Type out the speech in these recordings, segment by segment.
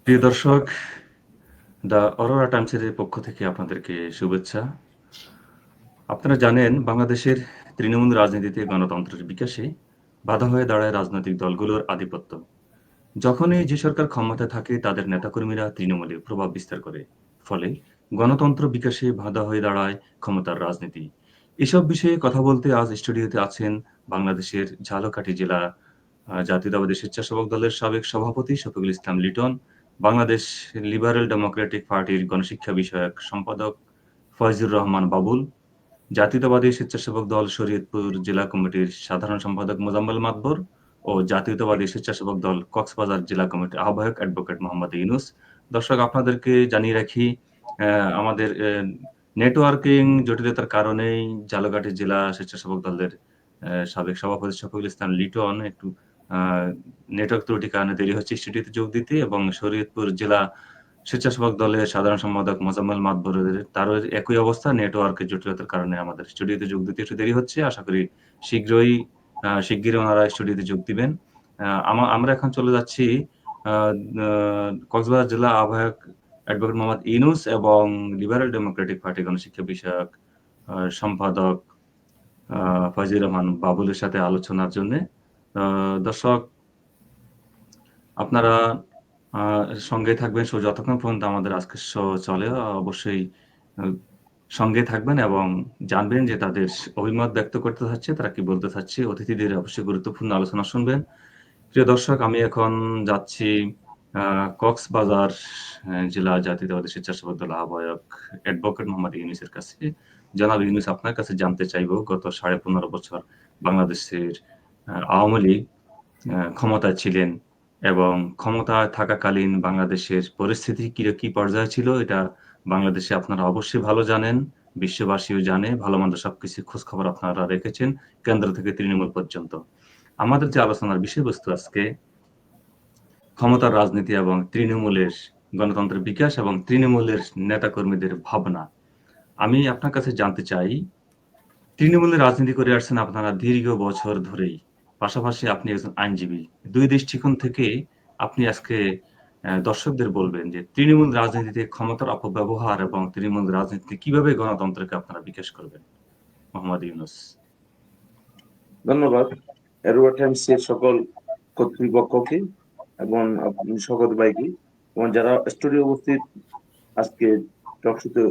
প্রিয় দর্শক, দ্য অরোরা টাইমসের পক্ষ থেকে আপনাদেরকে শুভেচ্ছা। আপনারা জানেন, বাংলাদেশের তৃণমূল রাজনীতিতে গণতন্ত্রের বিকাশে বাধা হয়ে দাঁড়ায় রাজনৈতিক দলগুলোর আধিপত্য। যখনই যে সরকার ক্ষমতায় থাকে, তাদের নেতাকর্মীরা তৃণমূলে প্রভাব বিস্তার করে। ফলে গণতন্ত্র বিকাশে বাধা হয়ে দাঁড়ায় ক্ষমতার রাজনীতি। এসব বিষয়ে কথা বলতে আজ স্টুডিওতে আছেন বাংলাদেশের ঝালকাঠি জেলা জাতীয়তাবাদী স্বেচ্ছাসেবক দলের সাবেক সভাপতি শফিকুল ইসলাম লিটন, বাংলাদেশ লিবারেল ডেমোক্রেটিক পার্টির গণশিক্ষা বিষয়ক সম্পাদক ফয়জুর রহমান বাবুল, জাতীয়তাবাদী স্বেচ্ছাসেবক দল শরীয়তপুর জেলা কমিটির সাধারণ সম্পাদক মোজাম্মেল মাতবর ও জাতীয়তাবাদী স্বেচ্ছাসেবক দল কক্সবাজার জেলা কমিটির আহ্বায়ক অ্যাডভোকেট মোহাম্মদ ইউনুস। দর্শক, আপনাদেরকে জানিয়ে রাখি, আমাদের নেটওয়ার্কিং জটিলতার কারণেই ঝালকাঠি জেলা স্বেচ্ছাসেবক দলের সাবেক সভাপতি শফিকুল ইসলাম লিটন একটু নেটওয়ার্ক ত্রুটির কারণে দেরি হচ্ছে স্টুডিওতে যোগ দিতে, এবং শরীয়তপুর জেলা স্বেচ্ছাসেবক দলের সাধারণ সম্পাদক মোজাম্মেল মাতবরের তারও একই অবস্থা, নেটওয়ার্কের জটিলতার কারণে আমাদের স্টুডিওতে যোগ দিতে একটু দেরি হচ্ছে। আশা করি শিগগিরই ওনারা স্টুডিওতে যোগ দিবেন। আমরা এখন চলে যাচ্ছি কক্সবাজার জেলা আহ্বায়ক অ্যাডভোকেট মোহাম্মদ ইউনুস এবং লিবারেল ডেমোক্রেটিক পার্টি গণশিক্ষা বিষয়ক সম্পাদক ফয়জুর রহমান বাবুলের সাথে আলোচনার জন্য। দর্শক, আপনারা সঙ্গে থাকবেন যতক্ষণ পর্যন্ত আমাদের আজকের শো চলে। অবশ্যই সঙ্গে থাকবেন এবং জানবেন যে তাদের অভিমত ব্যক্ত করতে চাচ্ছে, তারা কি বলতে চাচ্ছে। অতিথিদের অবশ্যই গুরুত্বপূর্ণ আলোচনা শুনবেন। প্রিয় দর্শক, আমি এখন যাচ্ছি কক্সবাজার জেলা জাতীয়তাবাদী স্বেচ্ছাসেবক দল আহ্বায়ক অ্যাডভোকেট মোহাম্মদ ইউনুসের কাছে। জনাব ইউনুস, আপনার কাছে জানতে চাইব, গত 15.5 বছর বাংলাদেশের আওয়ামী লীগ ক্ষমতায় ছিলেন এবং ক্ষমতায় থাকাকালীন বাংলাদেশের পরিস্থিতি কি পর্যায়ে ছিল, এটা বাংলাদেশে আপনারা অবশ্যই ভালো জানেন, বিশ্ববাসীও জানে। ভালো মন্দ সবকিছু খোঁজ খবর আপনারা রেখেছেন, কেন্দ্র থেকে তৃণমূল পর্যন্ত। আমাদের যে আলোচনার বিষয়বস্তু আজকে, ক্ষমতার রাজনীতি এবং তৃণমূলের গণতন্ত্রের বিকাশ এবং তৃণমূলের নেতাকর্মীদের ভাবনা। আমি আপনার কাছে জানতে চাই, তৃণমূলের রাজনীতি করে আসছেন আপনারা দীর্ঘ বছর ধরেই, পাশাপাশি আপনি একজন আইনজীবী। দুই দৃষ্টিকোণ থেকে আপনি আজকে দর্শকদের বলবেন যে তৃণমূল রাজনীতিতে ক্ষমতার অপব্যবহার এবং তৃণমূল রাজনীতিতে কিভাবে গণতন্ত্রকে আপনারা বিকাশ করবেন। মোহাম্মদ ইউনুস। ধন্যবাদ অ্যারোয়া টাইমসের সকল কর্তৃপক্ষকে এবং সকল ভাইকে এবং যারা স্টুডিও উপস্থিত, আজকে টকশোতে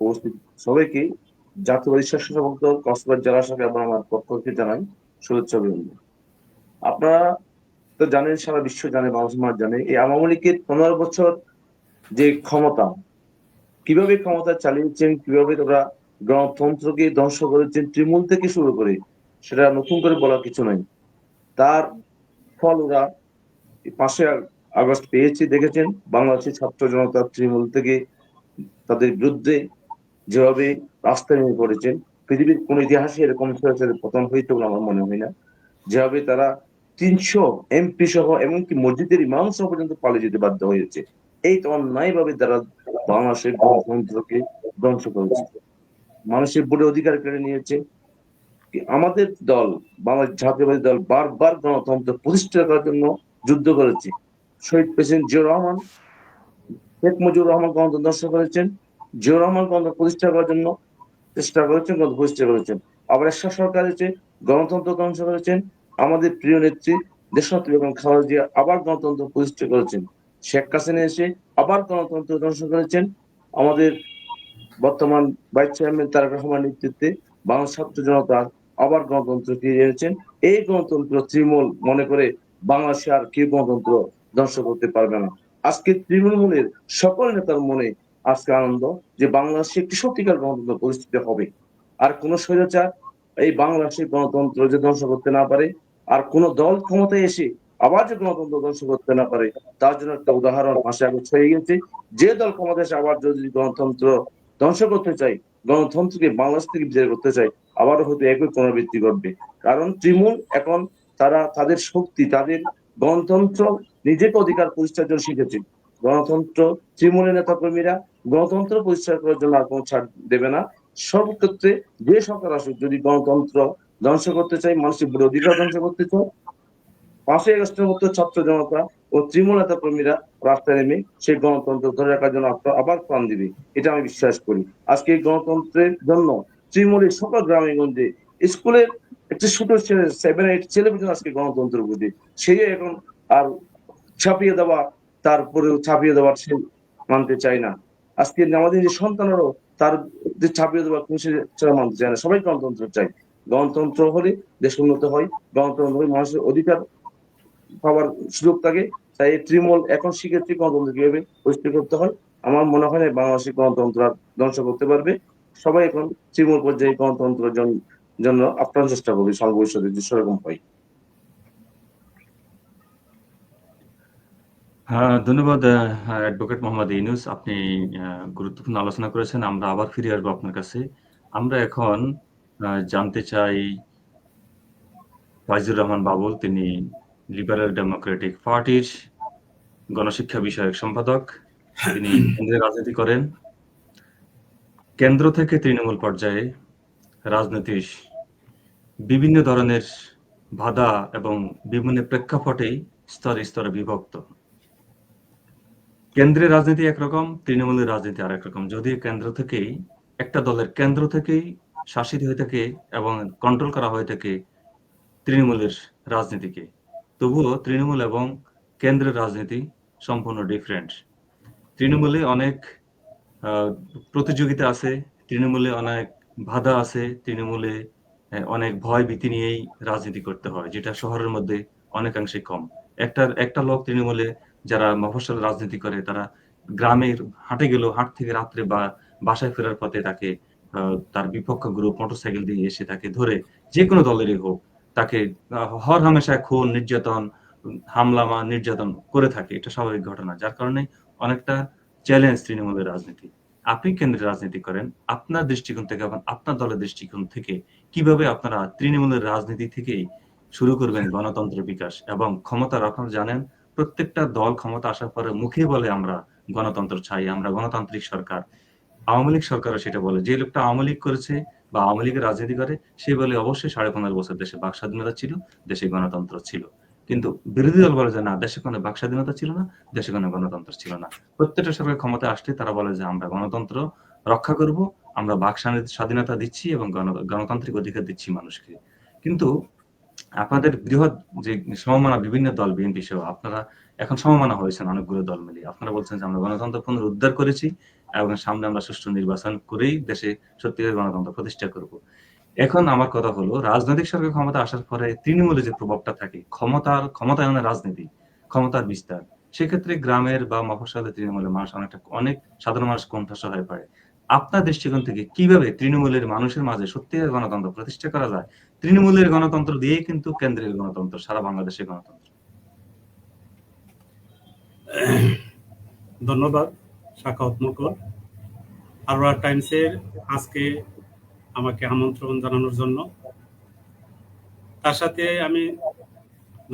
উপস্থিত সবাইকে জাতীয়বাদী স্বেচ্ছাসেবক দল কক্সবাজার জেলা শাখা এবং আমার পক্ষ থেকে জানাই শুভেচ্ছা অভিনন্দন। আপনারা তো জানেন, সারা বিশ্ব জানে, মানুষ জানে, এই আওয়ামী লীগের 15 বছর যে ক্ষমতা, কিভাবে ক্ষমতা চালিয়েছেন, কিভাবে তারা গণতন্ত্রকে ধ্বংস করেছেন তৃণমূল থেকে শুরু করে, সেটা নতুন করে বলার কিছু নাই। তার ফল ওরা 5 আগস্ট পেয়েছে, দেখেছেন। বাংলাদেশের ছাত্র জনতা তৃণমূল থেকে তাদের বিরুদ্ধে যেভাবে রাস্তায় নেমে পড়েছেন, পৃথিবীর কোন ইতিহাসে এরকম পতন হইতে বলে আমার মনে হয় না। যেভাবে তারা 300 এমপি সহ এমনকি মসজিদের ইমাম সহ পর্যন্ত পালিয়ে যেতে বাধ্য হয়েছে, এই তো অন্যায় ভাবে তারা বাংলাদেশের গণতন্ত্রকে ধ্বংস করেছে, মানুষের ভোটের অধিকার কেড়ে নিয়েছে। আমাদের দল, বাংলাদেশ জাতীয়বাদী দল, বারবার গণতন্ত্র প্রতিষ্ঠা করার জন্য যুদ্ধ করেছে। শহীদ প্রেসিডেন্ট জিয়াউর রহমান, শেখ মুজিবুর রহমান গণতন্ত্র ধ্বংস করেছেন, জিয়াউর রহমান গণতন্ত্র প্রতিষ্ঠা করার জন্য চেষ্টা করেছেন, গণতন্ত্র প্রতিষ্ঠা করেছেন। আবার এরশাদ সরকার এসে গণতন্ত্র ধ্বংস করেছেন। আমাদের প্রিয় নেত্রী দেশনেত্রী বেগম খালেদা জিয়া আবার গণতন্ত্র প্রতিষ্ঠা করেছেন। শেখ হাসিনা এসে আবার গণতন্ত্র ধ্বংস করেছেন। আমাদের বর্তমান ভাইস চেয়ারম্যান তারেক রহমানের নেতৃত্বে বাংলাদেশ ছাত্র জনতা আবার গণতন্ত্র ফিরিয়ে এনেছেন। এই গণতন্ত্র তৃণমূল মনে করে বাংলাদেশে আর কেউ গণতন্ত্র ধ্বংস করতে পারবে না। আজকে তৃণমূলের সকল নেতার মনে আজকে আনন্দ যে বাংলাদেশে একটি সত্যিকার গণতন্ত্র পরিস্থিতি হবে, আর কোন স্বৈরাচার এই বাংলাদেশের গণতন্ত্র যে ধ্বংস করতে না পারে, আর কোন দল ক্ষমতায় এসে আবার যে গণতন্ত্র ধ্বংস করতে না পারে, তার জন্য একটা উদাহরণ 5 আগস্ট হয়ে গেছে। যে দল ক্ষমতায় এসে আবার যদি গণতন্ত্র ধ্বংস করতে চাই, গণতন্ত্রকে বাংলাদেশ থেকে বিদায় করতে চাই, আবারও হয়তো একই পুনরাবৃত্তি ঘটবে। কারণ তৃণমূল এখন তারা তাদের শক্তি, তাদের গণতন্ত্র নিজেকে অধিকার প্রতিষ্ঠার জন্য শিখেছে। গণতন্ত্র তৃণমূলের নেতা কর্মীরা গণতন্ত্র প্রতিষ্ঠা করার জন্য আর কোনো ছাড় দেবে না। সব ক্ষেত্রে যে সরকার আসুক, যদি গণতন্ত্র ধ্বংস করতে চাই, মানুষের ভোটের অধিকার ধ্বংস করতে চাই, 5ই আগস্টের মতো ছাত্র জনতা ও তৃণমূল নেতা কর্মীরা রাস্তায় নেমে সেই গণতন্ত্র ধরে রাখার জন্য আবার প্রাণ দিবে, এটা আমি বিশ্বাস করি। আজকে এই গণতন্ত্রের জন্য তৃণমূলের সকল গ্রামে গঞ্জে স্কুলের একটি ছোট ছেলে 7-8 ছেলে পর্যন্ত আজকে গণতন্ত্রের প্রতি সেই এখন আর ছাপিয়ে দেওয়া, তারপরেও ছাপিয়ে দেওয়ার সে মানতে চায় না। আজকে আমাদের যে সন্তানেরও তার যে ছাপিয়ে দেওয়ার কোনো সেটা মানতে চায় না, সবাই গণতন্ত্র চাই। গণতন্ত্র হলে দেশ উন্নত হয়, গণতন্ত্র হলে মানুষের অধিকার পাওয়ার সুযোগ থাকে। তাই এই তৃণমূল এখন শিখেছে গণতন্ত্র কিভাবে প্রতিষ্ঠা করতে হয়। আমার মনে হয় না বাংলাদেশের গণতন্ত্র আর ধ্বংস করতে পারবে। সবাই এখন তৃণমূল পর্যায়ে গণতন্ত্রের জন্য আপ্রাণ চেষ্টা করবে সর্বভবিষ্যতে, যে সেরকম হয়। ধন্যবাদ অ্যাডভোকেট মোহাম্মদ ইউনূস। আপনি গুরুত্বপূর্ণ আলোচনা করেছেন। আমরা আবার ফিরে আসবো আপনার কাছে। আমরা এখন জানতে চাই ফয়জুর রহমান বাবুল, তিনি লিবারেল ডেমোক্রেটিক পার্টির গণশিক্ষা বিষয়ক সম্পাদক। তিনি কেন্দ্রে রাজনীতি করেন। কেন্দ্র থেকে তৃণমূল পর্যায়ে রাজনীতির বিভিন্ন ধরনের বাধা এবং বিভিন্ন প্রেক্ষাপটেই স্তরে স্তরে বিভক্ত। কেন্দ্রের রাজনীতি একরকম, তৃণমূলের রাজনীতি আরেক রকম। যদিও কেন্দ্র থেকেই একটা দলের কেন্দ্র থেকেই শাসিত হয়ে থাকে এবং কন্ট্রোল করা হয়ে থাকে তৃণমূলের রাজনীতিকে, তবুও তৃণমূল এবং কেন্দ্রের রাজনীতি সম্পূর্ণ ডিফারেন্ট। তৃণমূলে অনেক প্রতিযোগিতা আছে, তৃণমূলে অনেক বাধা আছে, তৃণমূলে অনেক ভয় ভীতি নিয়েই রাজনীতি করতে হয়, যেটা শহরের মধ্যে অনেকাংশে কম। একটা লোক তৃণমূলে যারা মফস্বল রাজনীতি করে, তারা গ্রামের হাটে গেল, হাট থেকে রাত্রে বা বাসায় ফেরার পথে তাকে তার বিপক্ষ গ্রুপ মোটরসাইকেল দিয়ে এসে তাকে ধরে, যে কোনো দলেরই হোক, তাকে হর হামেশা খুন নির্যাতন হামলা নির্যাতন করে থাকে। এটা স্বাভাবিক ঘটনা, যার কারণে অনেকটা চ্যালেঞ্জ তৃণমূলের রাজনীতি। আপনি কেন্দ্রে রাজনীতি করেন, আপনার দৃষ্টিকোণ থেকে এবং আপনার দলের দৃষ্টিকোণ থেকে কিভাবে আপনারা তৃণমূলের রাজনীতি থেকেই শুরু করবেন গণতন্ত্রের বিকাশ এবং ক্ষমতা? আপনারা জানেন, প্রত্যেকটা দল ক্ষমতা আসার পরে মুখে বলে আমরা গণতন্ত্র চাই, আমরা গণতান্ত্রিক সরকার। আওয়ামী লীগ সরকারও সেটা বলে। যে লোকটা আওয়ামী লীগ করেছে বা আওয়ামী লীগের রাজনীতি করে, সে বলে অবশ্যই 15.5 বছর দেশে বাক স্বাধীনতা ছিল, দেশে গণতন্ত্র ছিল। কিন্তু বিরোধী দল বলে যে না, দেশে কোনো বাক স্বাধীনতা ছিল না, দেশে কোনো গণতন্ত্র ছিল না। প্রত্যেকটা সরকার ক্ষমতা আসলে তারা বলে যে আমরা গণতন্ত্র রক্ষা করব, আমরা বাক স্বাধীনতা দিচ্ছি এবং গণতান্ত্রিক অধিকার দিচ্ছি মানুষকে। কিন্তু আপনাদের বৃহৎ যে সমমনা বিভিন্ন দল, বিএনপি সহ আপনারা এখন সমমনা হয়েছেন অনেকগুলো দল মিলিয়ে। আপনারা বলছেন যে আমরা গণতন্ত্র পুনরুদ্ধার করেছি এবং সামনে আমরা সুষ্ঠু নির্বাচন করেই দেশে সত্যিকার গণতন্ত্র প্রতিষ্ঠা করব। এখন আমার কথা হলো, রাজনৈতিক সরকার ক্ষমতা আসার পরে তৃণমূলে যে প্রভাবটা থাকে, ক্ষমতায়নের রাজনীতি, ক্ষমতার বিস্তার, সেক্ষেত্রে গ্রামের বা মফস্বলে তৃণমূলের মানুষ অনেক সাধারণ মানুষ কোণঠাসা হয়ে পড়ে। আপনার দৃষ্টিকোণ থেকে কিভাবে তৃণমূলের মানুষের মাঝে সত্যিকার গণতন্ত্র প্রতিষ্ঠা করা যায়? তৃণমূলের গণতন্ত্র দিয়েই কিন্তু কেন্দ্রের গণতন্ত্র, সারা বাংলাদেশের গণতন্ত্র। ধন্যবাদ সাখাওয়াত মুকুল। আরোরা টাইমসের আজকে আমাকে আমন্ত্রণ জানানোর জন্য। তার সাথে আমি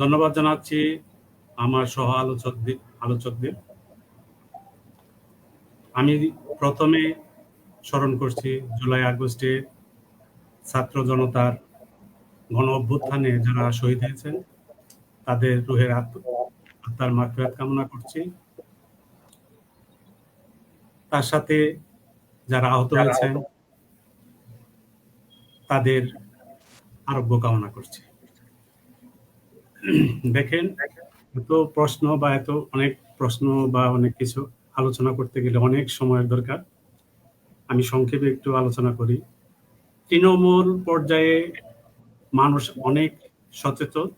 ধন্যবাদ জানাচ্ছি আমার সহ আলোচকদের। আমি প্রথমে স্মরণ করছি জুলাই আগস্টে ছাত্র জনতার গণ অভ্যুত্থানে যারা শহীদ হয়েছেন, তাদের রুহের আত্মার মাগফিরাত কামনা করছি। তার সাথে যারা আহত হয়েছেন তাদের আরোগ্য কামনা করছি। দেখেন, এত প্রশ্ন বা অনেক কিছু আলোচনা করতে গেলে অনেক সময়ের দরকার। আমি সংক্ষেপে একটু আলোচনা করি। তৃণমূল পর্যায়ে মানুষ অনেক সচেতন।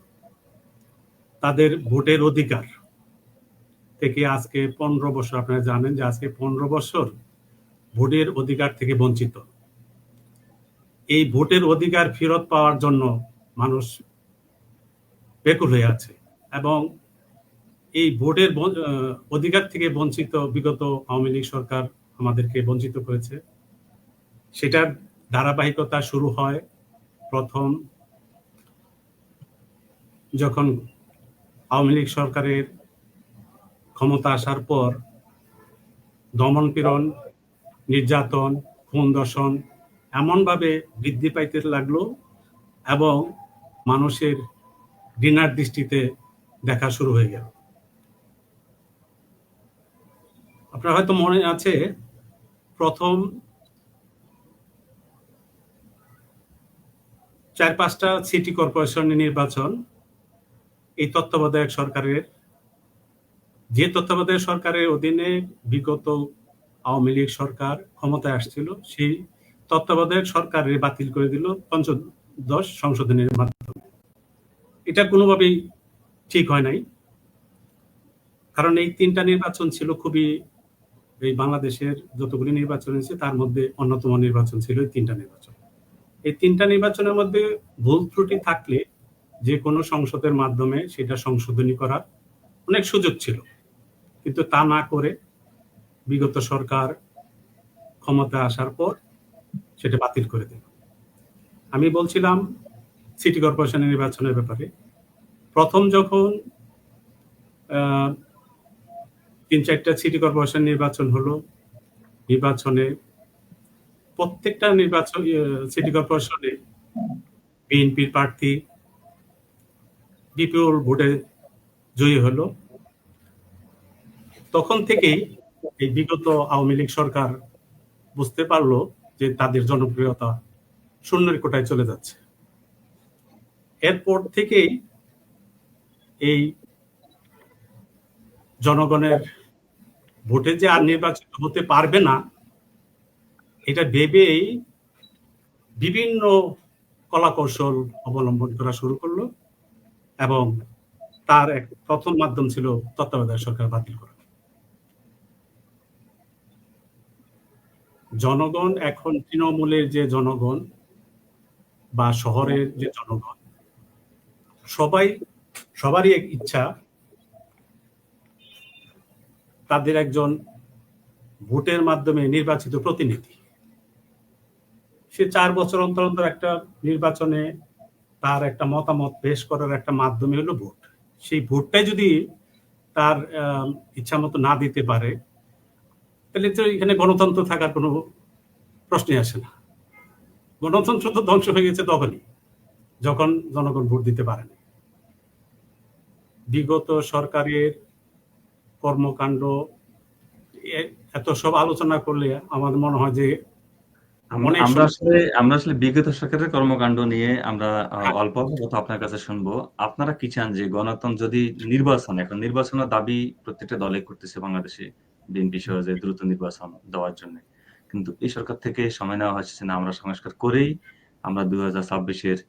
তাদের ভোটের অধিকার থেকে আজকে 15 বছর, আপনারা জানেন যে আজকে 15 বছর ভোটের অধিকার থেকে বঞ্চিত। এই ভোটের অধিকার ফেরত পাওয়ার জন্য মানুষ ব্যাকুল হয়ে আছে এবং এই ভোটের অধিকার থেকে বঞ্চিত বিগত আওয়ামী লীগ সরকার আমাদেরকে বঞ্চিত করেছে। সেটার ধারাবাহিকতা শুরু হয় প্রথম যখন আওয়ামী লীগ সরকারের ক্ষমতা আসার পর দমন-পীড়ন, নির্যাতন, খুন ধর্ষণ এমনভাবে বৃদ্ধি পাইতে লাগলো এবং মানুষের ঘৃণার দৃষ্টিতে দেখা শুরু হয়ে গেল। আপনার হয়তো মনে আছে, প্রথম 4-5টা সিটি কর্পোরেশনের নির্বাচন এই তত্ত্বাবধায়ক সরকারের, যে তত্ত্বাবধায়ক সরকারের অধীনে বিগত আওয়ামী লীগ সরকার ক্ষমতায় আসছিল, সেই তত্ত্বাবধায়ক সরকারের বাতিল করে দিল পঞ্চদশ সংশোধনের মাধ্যমে। এটা কোনোভাবেই ঠিক হয় নাই, কারণ এই 3টা নির্বাচন ছিল খুবই, এই বাংলাদেশের যতগুলি নির্বাচন হয়েছে তার মধ্যে অন্যতম নির্বাচন ছিল এই 3টা নির্বাচন। এই 3টা নির্বাচনের মধ্যে ভুল ত্রুটি থাকলে যে কোনো সংসদের মাধ্যমে সেটা সংশোধনী করার অনেক সুযোগ ছিল, কিন্তু তা না করে বিগত সরকার ক্ষমতা আসার পর সেটা বাতিল করে দিল। আমি বলছিলাম সিটি কর্পোরেশনের নির্বাচনের ব্যাপারে, প্রথম যখন 3-4টা সিটি কর্পোরেশন নির্বাচন হলো, নির্বাচনে প্রত্যেকটা নির্বাচন সিটি কর্পোরেশনে বিএনপির প্রার্থী বিপুল ভোটে জয়ী হলো। তখন থেকেই এই বিগত আওয়ামী লীগ সরকার বুঝতে পারলো যে তাদের জনপ্রিয়তা শূন্যের কোটায় চলে যাচ্ছে। এরপর থেকেই এই জনগণের ভোটে যে আর নির্বাচিত হতে পারবে না, এটা ভেবেই বিভিন্ন কলাকৌশল অবলম্বন করা শুরু করলো, এবং তার এক প্রথম মাধ্যম ছিল তত্ত্বাবধায়ক সরকার বাতিল করা। জনগণ এখন তৃণমূলের যে জনগণ বা শহরের যে জনগণ, সবারই এক ইচ্ছা তাদের একজন ভোটের মাধ্যমে নির্বাচিত প্রতিনিধি, সে 4 বছর অন্তর অন্তর একটা নির্বাচনে তার একটা মতামত পেশ করার একটা মাধ্যমে হলো ভোট। সেই ভোটটাই যদি তার ইচ্ছা মতো না দিতে পারে, তাহলে তো এখানে গণতন্ত্র থাকার কোনো প্রশ্নই আসে না। গণতন্ত্র তো ধ্বংস হয়ে গেছে তখনই, যখন জনগণ ভোট দিতে পারেনি। বিগত সরকারের কর্মকাণ্ড এত সব আলোচনা করলে আমার মনে হয় যে আমরা আসলে বিগত সরকারের কর্মকাণ্ড নিয়ে আমরা অল্প কথা আপনার কাছে শুনবো। আপনারা কি চান যে গণতন্ত্র যদি এখন নির্বাচনের দাবি প্রত্যেকটা দলে করতেছে বাংলাদেশে, বিএনপি সহ, যে দ্রুত নির্বাচন দেওয়ার জন্য, কিন্তু এই সরকার থেকে সময় নেওয়া হচ্ছে না আমরা সংস্কার করেই আমরা 2026-এর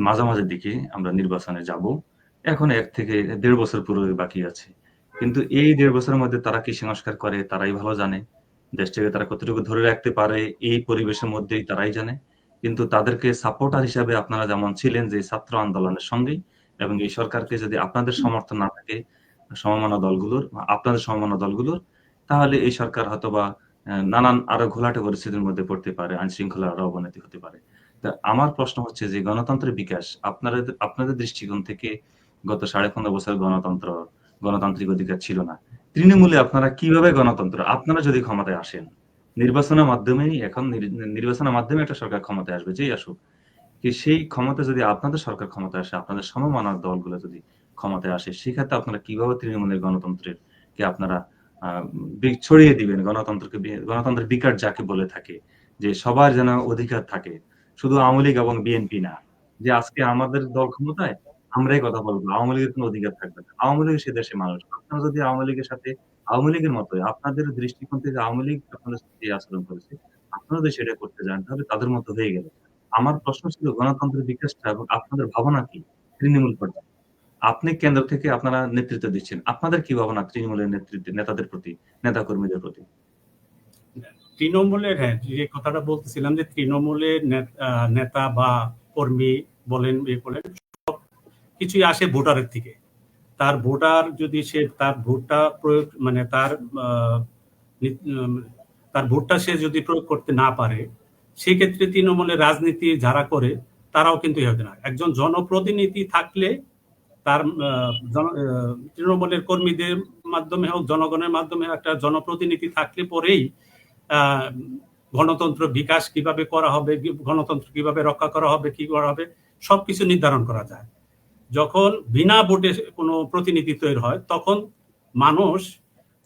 মাঝামাঝির দিকে আমরা নির্বাচনে যাব। এখন 1 থেকে 1.5 বছর পুরো বাকি আছে, কিন্তু এই 1.5 বছরের মধ্যে তারা কি সংস্কার করে তারাই ভালো জানে, দেশটাকে তারা কতটুকু ধরে রাখতে পারে এই পরিবেশের মধ্যেই তারাই জানে। কিন্তু তাদেরকে সাপোর্টার হিসাবে আপনারা যেমন ছিলেন যে ছাত্র আন্দোলনের সঙ্গেই, এবং এই সরকারকে যদি আপনাদের সমর্থন না থাকে সমমনা দলগুলোর, আপনাদের সমমনা দলগুলোর, তাহলে এই সরকার হয়তোবা নানান আরো ঘোলাটে পরিস্থিতির মধ্যে পড়তে পারে, আইন শৃঙ্খলার আরো অবনতি হতে পারে। তা আমার প্রশ্ন হচ্ছে যে গণতন্ত্রের বিকাশ আপনাদের দৃষ্টিকোণ থেকে গত 15.5 বছর গণতান্ত্রিক অধিকার ছিল না। তৃণমূলে আপনারা কিভাবে আপনারা যদি ক্ষমতায় আসেন, নির্বাচনের মাধ্যমেই, এখন নির্বাচনের মাধ্যমে একটা সরকার ক্ষমতায় আসবে, যেই আসুক, সেই ক্ষমতা যদি আপনাদের সরকার ক্ষমতায় আসে, আপনাদের সমমনা দলগুলো যদি ক্ষমতায় আসে, সেক্ষেত্রে আপনারা কিভাবে তৃণমূলের গণতন্ত্রের কে আপনারা ছড়িয়ে দিবেন, গণতন্ত্রের বিকাশ যাকে বলে থাকে, যে সবার যেন অধিকার থাকে, শুধু আওয়ামী লীগ এবং বিএনপি না, যে আজকে আমাদের দল ক্ষমতায় আমরাই কথা বলবো, আওয়ামী লীগের কোনো অধিকার থাকবে না। আওয়ামী লীগ সে দেশের মানুষ, আপনারা যদি আওয়ামী লীগের সাথে, আওয়ামী লীগের মতোই আপনাদের দৃষ্টিকোণ থেকে আওয়ামী লীগ আপনাদের সাথে যে আচরণ করেছে, আপনারা যদি সেটা করতে যান, তাহলে তাদের মতো হয়ে গেল। আমার প্রশ্ন ছিল গণতন্ত্রের বিকাশটা এবং আপনাদের ভাবনা কি তৃণমূল পর্যায়ে? আপনি কেন্দ্র থেকে আপনারা নেতৃত্ব দিচ্ছেন, আপনাদের কি ভাবনা তৃণমূলের নেতাদের প্রতি, নেতা কর্মীদের প্রতি? তৃণমূলের, হ্যাঁ, যে কথাটা বলতেছিলাম যে তৃণমূলের নেতা বা কর্মী বলেন, সব কিছুই আসে ভোটারের থেকে। তার ভোটার যদি সে তার ভোটটা প্রয়োগ, মানে তার ভোটটা সে যদি প্রয়োগ করতে না পারে, সেক্ষেত্রে তৃণমূলের রাজনীতি যারা করে তারাও কিন্তু হবে না। একজন জনপ্রতিনিধি থাকলে তার তৃণমূলের কর্মীদের মাধ্যমে হোক, জনগণের মাধ্যমে একটা জনপ্রতিনিধি থাকলে পরেই গণতন্ত্র বিকাশ কিভাবে করা হবে, গণতন্ত্র কিভাবে রক্ষা করা হবে, কি করা হবে, সবকিছু নির্ধারণ করা যায়। যখন বিনা ভোটে কোনো প্রতিনিধিত্ব হয় তখন মানুষ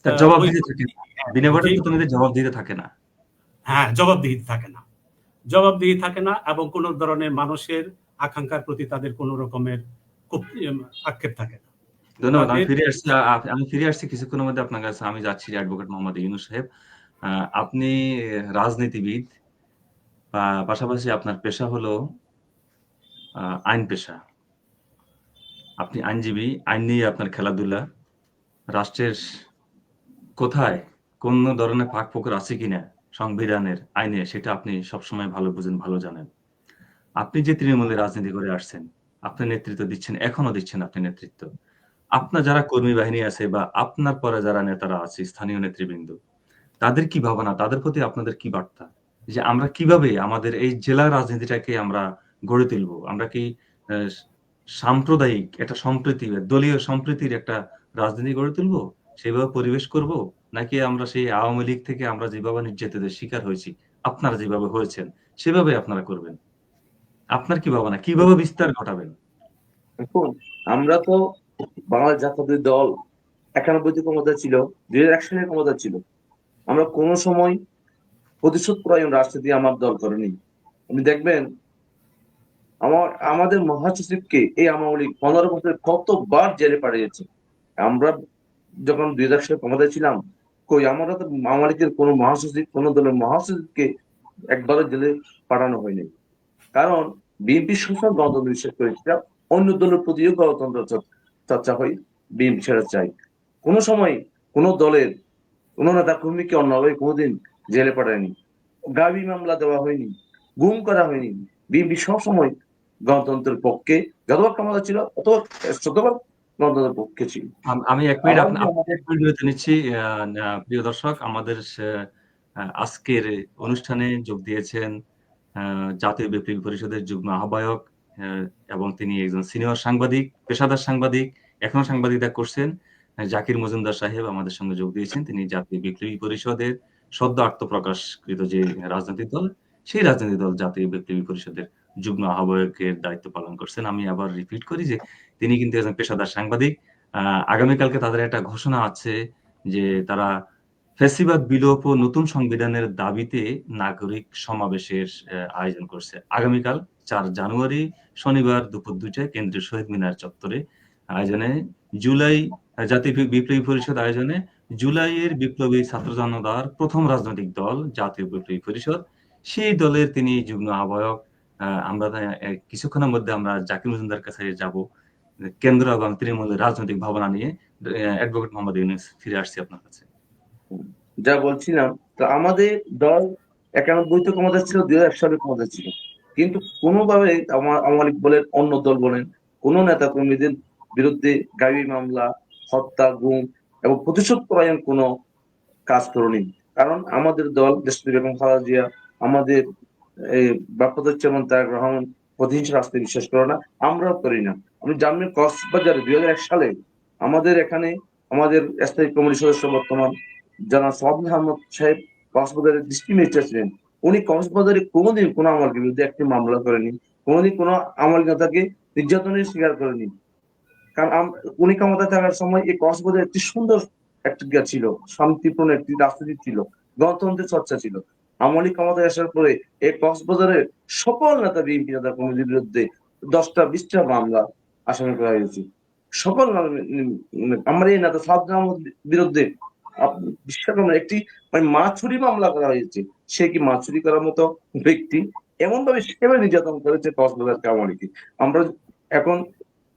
তার ওই জবাবদিহি থাকে না। বিনা ভোটে যে প্রতিনিধি জবাব দিতে থাকে না। হ্যাঁ জবাবদিহি থাকে না এবং কোনো ধরনের মানুষের আকাঙ্ক্ষার প্রতি তাদের কোনো রকমের আক্ষেপ থাকে না। ধন্যবাদ। তাদের আমি ফিরে আসছি কিছুক্ষণের মধ্যে আপনার কাছে। আমি যাচ্ছি অ্যাডভোকেট মোহাম্মদ ইউনূস সাহেব। আপনি রাজনীতিবিদ, পাশাপাশি আপনার পেশা হলো আইন পেশা। আপনি আইনজীবী, আইন নিয়ে আপনার খেলাধুলা। রাষ্ট্রের কোথায় কোন ধরনের ফাঁক-ফোকর আছে কিনা সংবিধানের, আইনে, সেটা আপনি সবসময় ভালো বুঝেন, ভালো জানেন। আপনি যে তৃণমূলে রাজনীতি করে আসছেন, আপনি নেতৃত্ব দিচ্ছেন, এখনো দিচ্ছেন আপনি নেতৃত্ব। আপনার যারা কর্মী বাহিনী আছে বা আপনার পরে যারা নেতারা আছে, স্থানীয় নেতৃবৃন্দ, তাদের কি ভাবনা, তাদের প্রতি আপনাদের কি বার্তা? যে আমরা কিভাবে আমাদের এই জেলা রাজনীতিটাকে আমরা গড়ে তুলবো? আমরা কি সাম্প্রদায়িক একটা সম্প্রীতি, দলীয় সম্প্রীতির একটা রাজনীতি গড়ে তুলবো? সেভাবে পরিবেশ করব? নাকি আমরা সেই আওয়ামী লীগ থেকে আমরা যেভাবে নির্যাতিতের শিকার হয়েছি, আপনারা যেভাবে হয়েছেন, সেভাবে আপনারা করবেন? আপনার কি ভাবনা? কিভাবে বিস্তার ঘটাবেন? দেখুন, আমরা তো বাংলাদেশ জাতীয় দল 91 ক্ষমতা ছিল, 2001 সালে ক্ষমতা ছিল। আমরা কোনো সময় প্রতিশোধ পরায়ণ রাজনীতি আমার দল করেনি। আপনি দেখবেন আমাদের মহাসচিবকে এই আওয়ামী লীগ 15 বছরে কতবার জেলে পাঠিয়েছে। আমরা যখন 2000 সালে ক্ষমতায় ছিলাম, কই আমরা তো আওয়ামী লীগের কোনো মহাসচিব, কোনো দলের মহাসচিবকে একবারও জেলে পাঠানো হয়নি। কারণ বিএনপি সবসময় গণতন্ত্র বিশ্বাস করেছিল, অন্য দলের প্রতিও গণতন্ত্র চর্চা হয়, বিএনপি সেটা চাই। কোনো সময় কোনো দলের কোনো নেতা কর্মীকে অন্যভাবে কোনোদিন জেলে পাঠায়নি, গাবি মামলা দেওয়া হয়নি, গুম করা হয়নি। বিএনপি সবসময় গণতন্ত্রের পক্ষে, যতবার ক্ষমতা ছিল ততবার গণতন্ত্রের পক্ষে ছিল। আমি 1 মিনিট আবার যদি আপনাকে 1 মিনিট বিরতি নিচ্ছি। প্রিয় দর্শক, আমাদের আজকের অনুষ্ঠানে যোগ দিয়েছেন জাতীয় বিপ্লবী পরিষদের যুগ্ম আহ্বায়ক, এবং তিনি একজন সিনিয়র সাংবাদিক, পেশাদার সাংবাদিক, এখনো সাংবাদিকতা করছেন। জাকির মজুমদার সাহেব আমাদের সঙ্গে যোগ দিয়েছেন। তিনি জাতীয় বিপ্লবী পরিষদের সদ্য আত্মপ্রকাশকৃত যে রাজনৈতিক দল, সেই রাজনৈতিক দল জাতীয় বিপ্লবী পরিষদের যুগ্ম আহ্বায়কের দায়িত্ব পালন করছেন। আমি আবার রিপিট করি যে তিনি কিন্তু একজন পেশাদার সাংবাদিক। আগামীকালকে তাদের একটা ঘোষণা আছে যে তারা ফ্যাসিবাদ বিলোপ ও নতুন সংবিধানের দাবিতে নাগরিক সমাবেশের আয়োজন করছে। আগামীকাল 4 জানুয়ারি শনিবার দুপুর 2টায় কেন্দ্রীয় শহীদ মিনার চত্বরে আয়োজনে জাতীয় বিপ্লবী পরিষদ আয়োজনে জুলাইয়ের বিপ্লবী ছাত্র জনতার প্রথম রাজনৈতিক দল জাতীয় বিপ্লবী পরিষদ, সেই দলের তিনি যুগ্ম আহ্বায়ক। আমরা কিছুক্ষণের মধ্যে আমরা জাকির মজুমদার কাছে যাব কেন্দ্র এবং তৃণমূলের রাজনৈতিক ভাবনা নিয়ে। অ্যাডভোকেট মোহাম্মদ ইউনূস, ফিরে আসছি আপনার কাছে। যা বলছিলাম, তো আমাদের দল 91 ক্ষমতা ছিল, 2001 সালে ক্ষমতা ছিল, কিন্তু কোনোভাবে আওয়ামী লীগ বলেন, অন্য দল বলেন, কোন নেতা কর্মীদের বিরুদ্ধে গাড়ি মামলা, হত্যা, গুম এবং প্রতিশোধ পরায়ণ কোনো কাজ করেনি। কারণ আমাদের দল দেশপ্রিয় বেগম খালেদা জিয়া, আমাদের এই বাপ্পাদের চেয়ারম্যান তারেক রহমান প্রতিহিংসা রাজনীতি বিশ্বাস করে না, আমরাও করি না। আপনি জানবেন কক্সবাজারে 2001 সালে আমাদের এখানে আমাদের স্থায়ী কমিটির সদস্য বর্তমান জানা সাবির আহমদ সাহেব কক্সবাজারের ডিস্ট্রিক্ট ম্যাজিস্ট্রেট ছিলেন। উনি কক্সবাজারে কোনোদিন কোনো আমলের বিরুদ্ধে একটি মামলা করেনি, কোনোদিন কোনো আমল নেতাকে নির্যাতনের শিকার করেনি। কারণ উনি ক্ষমতা থাকার সময় এই কক্সবাজার একটি সুন্দর একটা ছিল, শান্তিপূর্ণ একটি রাজনীতি ছিল, গণতন্ত্রের চর্চা ছিল। আওয়ামী লীগ ক্ষমতায় আসার পরে এই কক্সবাজারের সকল নেতা, বিএনপি নেতা কর্মীদের বিরুদ্ধে 10টা 20টা মামলা আসামি করা হয়েছে। সকল আমার এই নেতা সাবির আহমদ বিরুদ্ধে বিশ্বাস একটি মাছুরি মামলা করা হয়েছে। সে কি মাছুরি করার মতো ব্যক্তি? এমন ভাবে সেভাবে নির্যাতন করেছে কক্সবাজারকে আওয়ামী লীগ। আমরা এখন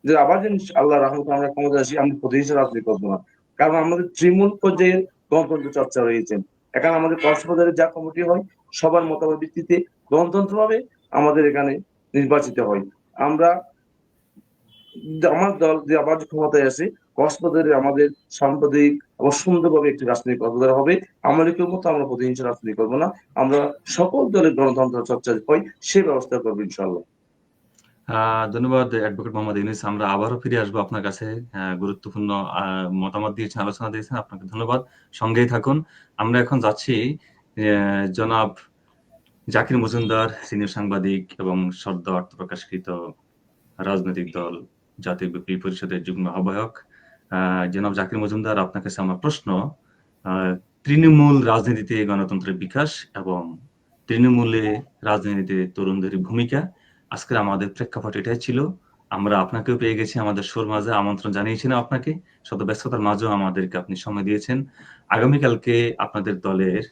যে আবার যে আল্লাহ রহমতে আমরা ক্ষমতা আসি, আমি প্রতিহিংসা রাজনীতি করবো না, কারণ আমাদের তৃণমূল পর্যায়ে গণতন্ত্র চর্চা রয়েছে। এখানে আমাদের কক্সবাজারে যা কমিটি হয় সবার মতামত ভিত্তিতে গণতন্ত্র ভাবে আমাদের এখানে নির্বাচিত হয়। আমরা আমার দল যে আবার ক্ষমতায় আসে, কক্সবাজারে আমাদের সাম্প্রদায়িক এবং সুন্দরভাবে একটি রাজনৈতিক কক্সবাজার হবে। আওয়ামী লীগের মতো আমরা প্রতিহিংসা রাজনীতি করবো না, আমরা সকল দলের গণতন্ত্র চর্চা হয় সে ব্যবস্থা করবো ইনশাল্লাহ। ধন্যবাদ অ্যাডভোকেট মোহাম্মদ ইউনূস। আমরা আবারও ফিরে আসবো আপনার কাছে। গুরুত্বপূর্ণ মতামত দিয়েছেন, আলোচনা দিয়েছেন, আপনাকে ধন্যবাদ। সঙ্গেই থাকুন। আমরা এখন যাচ্ছি জনাব জাকির মজুমদার, সিনিয়র সাংবাদিক এবং সদ্য আত্মপ্রকাশকৃত রাজনৈতিক দল জাতীয় বিপ্লবী পরিষদের যুগ্ম আহ্বায়ক। জনাব জাকির মজুমদার, আপনার কাছে আমার প্রশ্ন, তৃণমূল রাজনীতিতে গণতন্ত্রের বিকাশ এবং তৃণমূলে রাজনীতিতে তরুণদের ভূমিকা, আজকের আমাদের প্রেক্ষাপট এটাই ছিল। আমরা আপনাকেও পেয়ে গেছি আমাদের শোর মাঝে, আমন্ত্রণ জানিয়েছিলাম আপনাকে, শত ব্যস্ততার মাঝেও আমাদেরকে আপনি সময় দিয়েছেন। আগামীকালকে আপনাদের দলের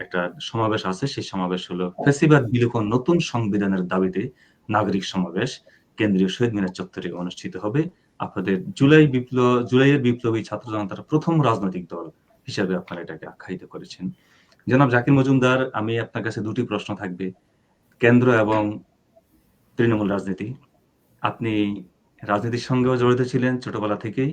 একটা সমাবেশ আছে, সেই সমাবেশ হলো ফ্যাসিবাদ বিলোপন নতুন সংবিধানের দাবিতে নাগরিক সমাবেশ, কেন্দ্রীয় শহীদ মিনার চত্বরে অনুষ্ঠিত হবে। আপনাদের জুলাইয়ের বিপ্লবী ছাত্র জনতার প্রথম রাজনৈতিক দল হিসাবে আপনারা এটাকে আখ্যায়িত করেছেন। জনাব জাকির মজুমদার, আমি আপনার কাছে দুটি প্রশ্ন থাকবে। কেন্দ্র এবং তৃণমূল রাজনীতি, আপনি রাজনীতির সঙ্গেও জড়িত ছিলেন ছোটবেলা থেকেই,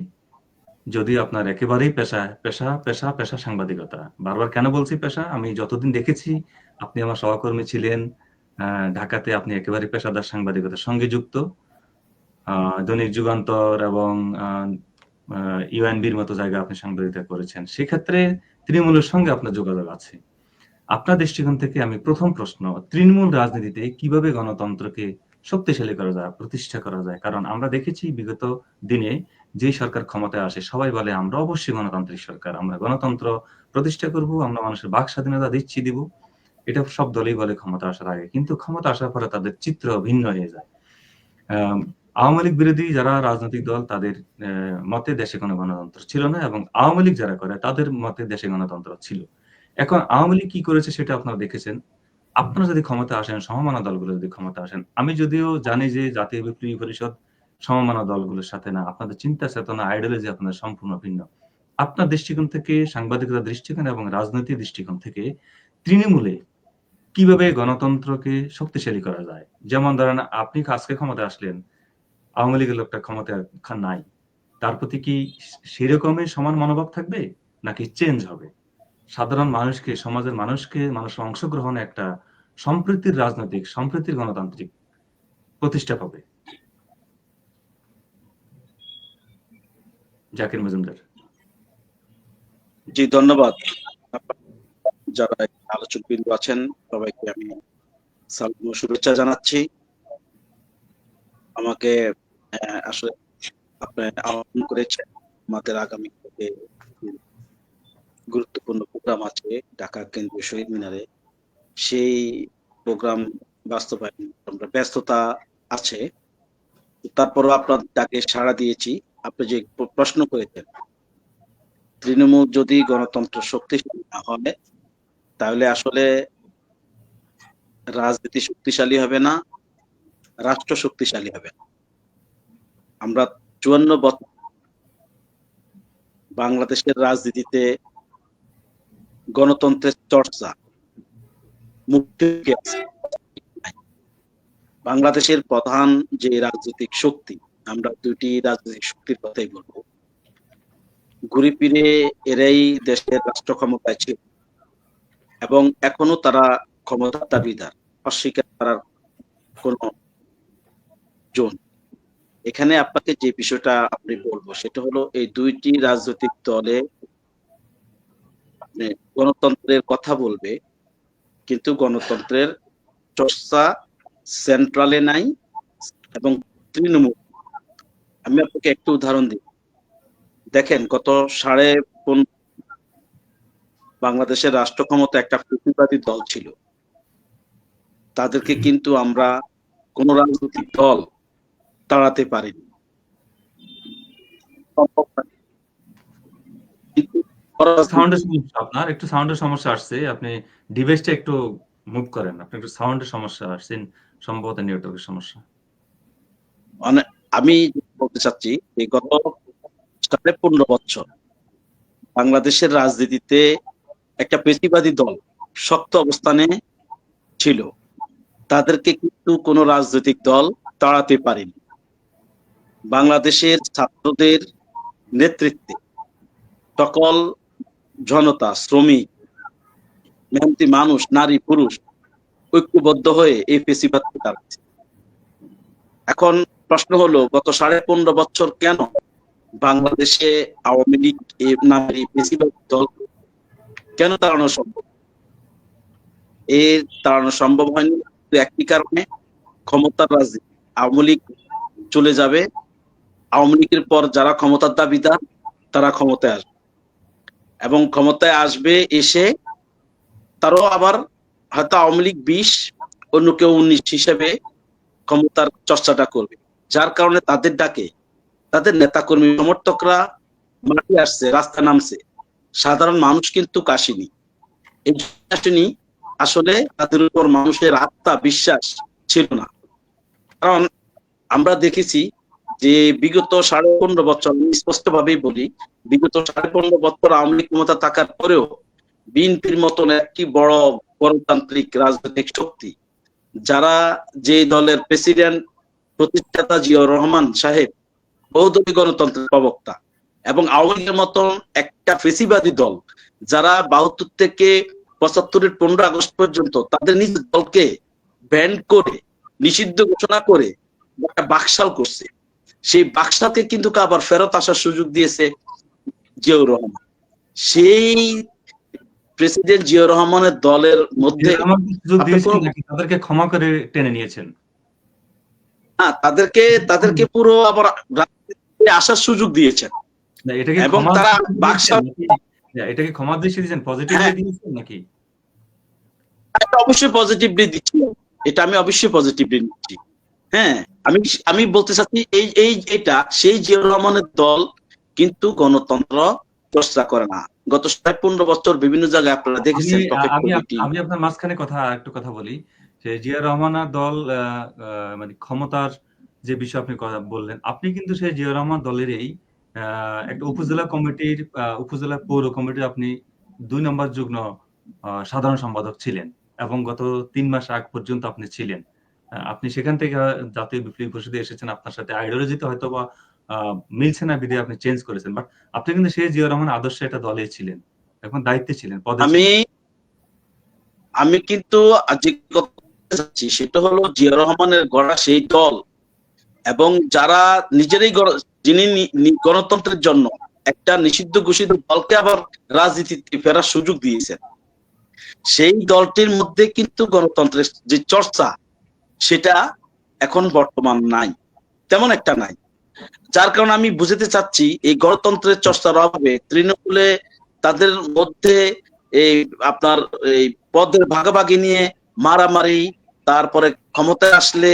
যদিও আপনার একেবারেই পেশা পেশা পেশা পেশা সাংবাদিকতা। বারবার কেন বলছি পেশা, আমি যতদিন দেখেছি আপনি আমার সহকর্মী ছিলেন, ঢাকাতে আপনি একেবারে পেশাদার সাংবাদিকতার সঙ্গে যুক্ত। দৈনিক যুগান্তর এবং ইউএনবির মতো জায়গায় আপনি সাংবাদিকতা করেছেন, সেক্ষেত্রে তৃণমূলের সঙ্গে আপনার যোগাযোগ আছে। আপনার দৃষ্টিকোণ থেকে আমি প্রথম প্রশ্ন, তৃণমূল রাজনীতিতে কিভাবে গণতন্ত্রকে শক্তিশালী করা যায়, প্রতিষ্ঠা করা যায়? কারণ আমরা দেখেছি বিগত দিনে যে সরকার ক্ষমতায় আসে সবাই বলে আমরা অবশ্যই গণতান্ত্রিক সরকার, আমরা গণতন্ত্র প্রতিষ্ঠা করব, আমরা মানুষের বাক স্বাধীনতা দিব। এটা সব দলই বলে ক্ষমতা আসার আগে, কিন্তু ক্ষমতা আসার পরে তাদের চিত্র ভিন্ন হয়ে যায়। আওয়ামী লীগ বিরোধী যারা রাজনৈতিক দল, তাদের মতে দেশে কোনো গণতন্ত্র ছিল না, এবং আওয়ামী লীগ যারা করে তাদের মতে দেশে গণতন্ত্র ছিল। এখন আওয়ামী লীগ কি করেছে সেটা আপনারা দেখেছেন। আপনারা যদি ক্ষমতা আসেন, সমমানা দলগুলো যদি ক্ষমতা আসেন, আমি যদিও জানি যে জাতীয় বিপ্লবী পরিষদ সমমানা দলগুলোর সাথে না, আপনাদের চিন্তা চেতনা, আইডিওলজি আপনাদের সম্পূর্ণ ভিন্ন। আপনার দৃষ্টিকোণ থেকে, সাংবাদিকতার দৃষ্টিকোণ এবং রাজনৈতিক দৃষ্টিকোণ থেকে তৃণমূলে কিভাবে গণতন্ত্রকে শক্তিশালী করা যায়? যেমন ধরেন, আপনি আজকে ক্ষমতায় আসলেন, আওয়ামী লীগের লোকটা ক্ষমতায় নাই, তার প্রতি কি সেরকমই সমান মনোভাব থাকবে, নাকি চেঞ্জ হবে? সাধারণ মানুষকে, সমাজের মানুষের অংশগ্রহণে একটা সম্প্রীতির গণতান্ত্রিক প্রতিষ্ঠা পাবে। জাকির মজুমদার। জি, ধন্যবাদ। যারা আলোচক বিন্দু আছেন সবাইকে আমি সালাম ও শুভেচ্ছা জানাচ্ছি। আমাকে আসলে আপনি আহ্বান করেছেন, আমাদের আগামী গুরুত্বপূর্ণ প্রোগ্রাম আছে ঢাকা কেন্দ্রীয় শহীদ মিনারে, সেই প্রোগ্রাম বাস্তবায়ন আমরা ব্যস্ততা আছে, তারপরও আপনার ডাকে সাড়া দিয়েছি। আপনি যে প্রশ্ন করেছেন, তৃণমূল যদি গণতন্ত্র শক্তিশালী না হয় তাহলে আসলে রাজনীতি শক্তিশালী হবে না, রাষ্ট্র শক্তিশালী হবে না। আমরা 54 বছর বাংলাদেশের রাজনীতিতে গণতন্ত্রের চর্চা মুক্তি আছে। বাংলাদেশের প্রধান যে রাজনৈতিক শক্তি, আমরা দুটি রাজনৈতিক শক্তির কথাই বলবো, ঘুরে ফিরে এরাই দেশের রাষ্ট্র ক্ষমতায় ছিল এবং এখনো তারা ক্ষমতার দাবিদার, অস্বীকার করার কোন জোন। এখানে আপনাকে যে বিষয়টা আপনি বলবো সেটা হলো, এই দুইটি রাজনৈতিক দলে গণতন্ত্রের কথা বলবে, কিন্তু গণতন্ত্রের চর্চা সেন্ট্রালে নাই এবং তৃণমূল। আমি আপনাকে একটু উদাহরণ দিই। দেখেন, গত 15.5 বাংলাদেশের রাষ্ট্র ক্ষমতা একটা প্রতিবাদী দল ছিল, তাদেরকে কিন্তু আমরা কোন রাজনৈতিক দল তাড়াতে পারিনি। আপনার একটু সাউন্ডের সমস্যা আসছে, আপনি ডিভাইসটা একটু মুভ করেন, আপনি একটু সাউন্ডের সমস্যা আসছেন, সম্ভবত নেটওয়ার্কের সমস্যা। মানে আমি বলতে চাচ্ছি যে গত 15.5 বছর বাংলাদেশের রাজনীতিতে একটা পেশিবাদী দল শক্ত অবস্থানে ছিল, তাদেরকে কিন্তু কোন রাজনৈতিক দল তাড়াতে পারেনি। বাংলাদেশের ছাত্রদের নেতৃত্বে সকল জনতা, শ্রমিক, মেহনতি মানুষ, নারী পুরুষ ঐক্যবদ্ধ হয়ে এই পেশিবাদকে তাড়াচ্ছে। এখন প্রশ্ন হলো, গত 15.5 বছর কেন বাংলাদেশে আওয়ামী লীগ নামের এই পেশিবাদী দল কেন তাড়ানো সম্ভব? এর তাড়ানো সম্ভব হয়নি একটি কারণে, ক্ষমতার রাজনীতি। আওয়ামী লীগ চলে যাবে, আওয়ামী লীগের পর যারা ক্ষমতার দাবিদার তারা ক্ষমতায় আসবে, এবং ক্ষমতায় আসবে এসে তারাও আবার হয়তো আওয়ামী লীগ 20 অন্য কেউ 19 হিসেবে ক্ষমতার চর্চাটা করবে, যার কারণে তাদের ডাকে তাদের নেতাকর্মী সমর্থকরা মাঠে আসছে, রাস্তা নামছে, সাধারণ মানুষ কিন্তু আসেনি। এই জন্য আসেনি, আসলে তাদের উপর মানুষের আস্থা বিশ্বাস ছিল না। কারণ আমরা দেখেছি যে বিগত 15.5 বছর, আমি স্পষ্ট ভাবেই বলি, বিগত 15.5 বছর আওয়ামী লীগ ক্ষমতা থাকার পরেও বিএনপির মতন একটি বড় গণতান্ত্রিক রাজনৈতিক শক্তি, যারা যে দলের প্রেসিডেন্ট প্রতিষ্ঠাতা জিয়াউর রহমান সাহেব বহুদলীয় গণতন্ত্রের প্রবক্তা, এবং আওয়ামী লীগের মতন একটা ফেসিবাদী দল যারা 72 থেকে 75-এর 15 আগস্ট পর্যন্ত তাদের নিজ দলকে ব্যান করে নিষিদ্ধ ঘোষণা করে একটা বাকশাল করছে, সেই বাকশালকে কিন্তু আবার ফেরত আসার সুযোগ দিয়েছে জিয়াউর রহমান। সেই প্রেসিডেন্ট জিয়াউর রহমানের দলের মধ্যে তাদেরকে ক্ষমা করে টেনে নিয়েছেন, তাদেরকে পুরো আবার রাজনীতিতে আসার সুযোগ দিয়েছেন, এবং তারা বাকশাল এটাকে ক্ষমা দৃষ্টি দিয়েছেন, পজিটিভলি দিয়েছেন নাকি? অবশ্যই পজিটিভলি দিচ্ছি, এটা আমি অবশ্যই পজিটিভলি নিচ্ছি। হ্যাঁ, আমি বলতে চাচ্ছি এটা সেই জিয়াউর রহমানের দল কিন্তু গণতন্ত্র চর্চা করে না। গত 15 বছর বিভিন্ন জায়গায় আপনারা দেখেছেন। আমি আপনার মাঝখানে একটু কথা বলি, যে জিয়াউর রহমানের দল মানে ক্ষমতার যে বিষয় আপনি কথা বললেন, আপনি কিন্তু সেই জিয়াউর রহমান দলেরই একটা উপজেলা পৌর কমিটির আপনি 2 নম্বর যুগ্ম সাধারণ সম্পাদক ছিলেন, এবং গত 3 মাস আগ পর্যন্ত আপনি ছিলেন। আপনি সেখান থেকে জাতীয় বিপ্লবী পরিষদে এসেছেন, আপনার সাথে আইডিওলজিতে হয়তো বা মিলছে না বিধে আপনি চেঞ্জ করেছেন, বাট আপনি কিন্তু সেই জিয়াউর রহমান আদর্শে একটা দলে ছিলেন, এখন দায়িত্বে ছিলেন, পদে ছিলেন। আমি কিন্তু সেটা হলো জিয়াউর রহমানের গড়া সেই দল, এবং যারা নিজেরাই যিনি গণতন্ত্রের জন্য একটা নিষিদ্ধ ঘোষিত দলকে আবার রাজনীতিতে ফেরার সুযোগ দিয়েছেন, সেই দলটির মধ্যে কিন্তু গণতন্ত্রের যে চর্চা সেটা এখন বর্তমান নাই, তেমন একটা নাই। যার কারণে আমি বুঝাতে চাচ্ছি, এই গণতন্ত্রের চর্চার অভাবে তৃণমূলে তাদের মধ্যে এই আপনার এই পদের ভাগাভাগি নিয়ে মারামারি, তারপরে ক্ষমতায় আসলে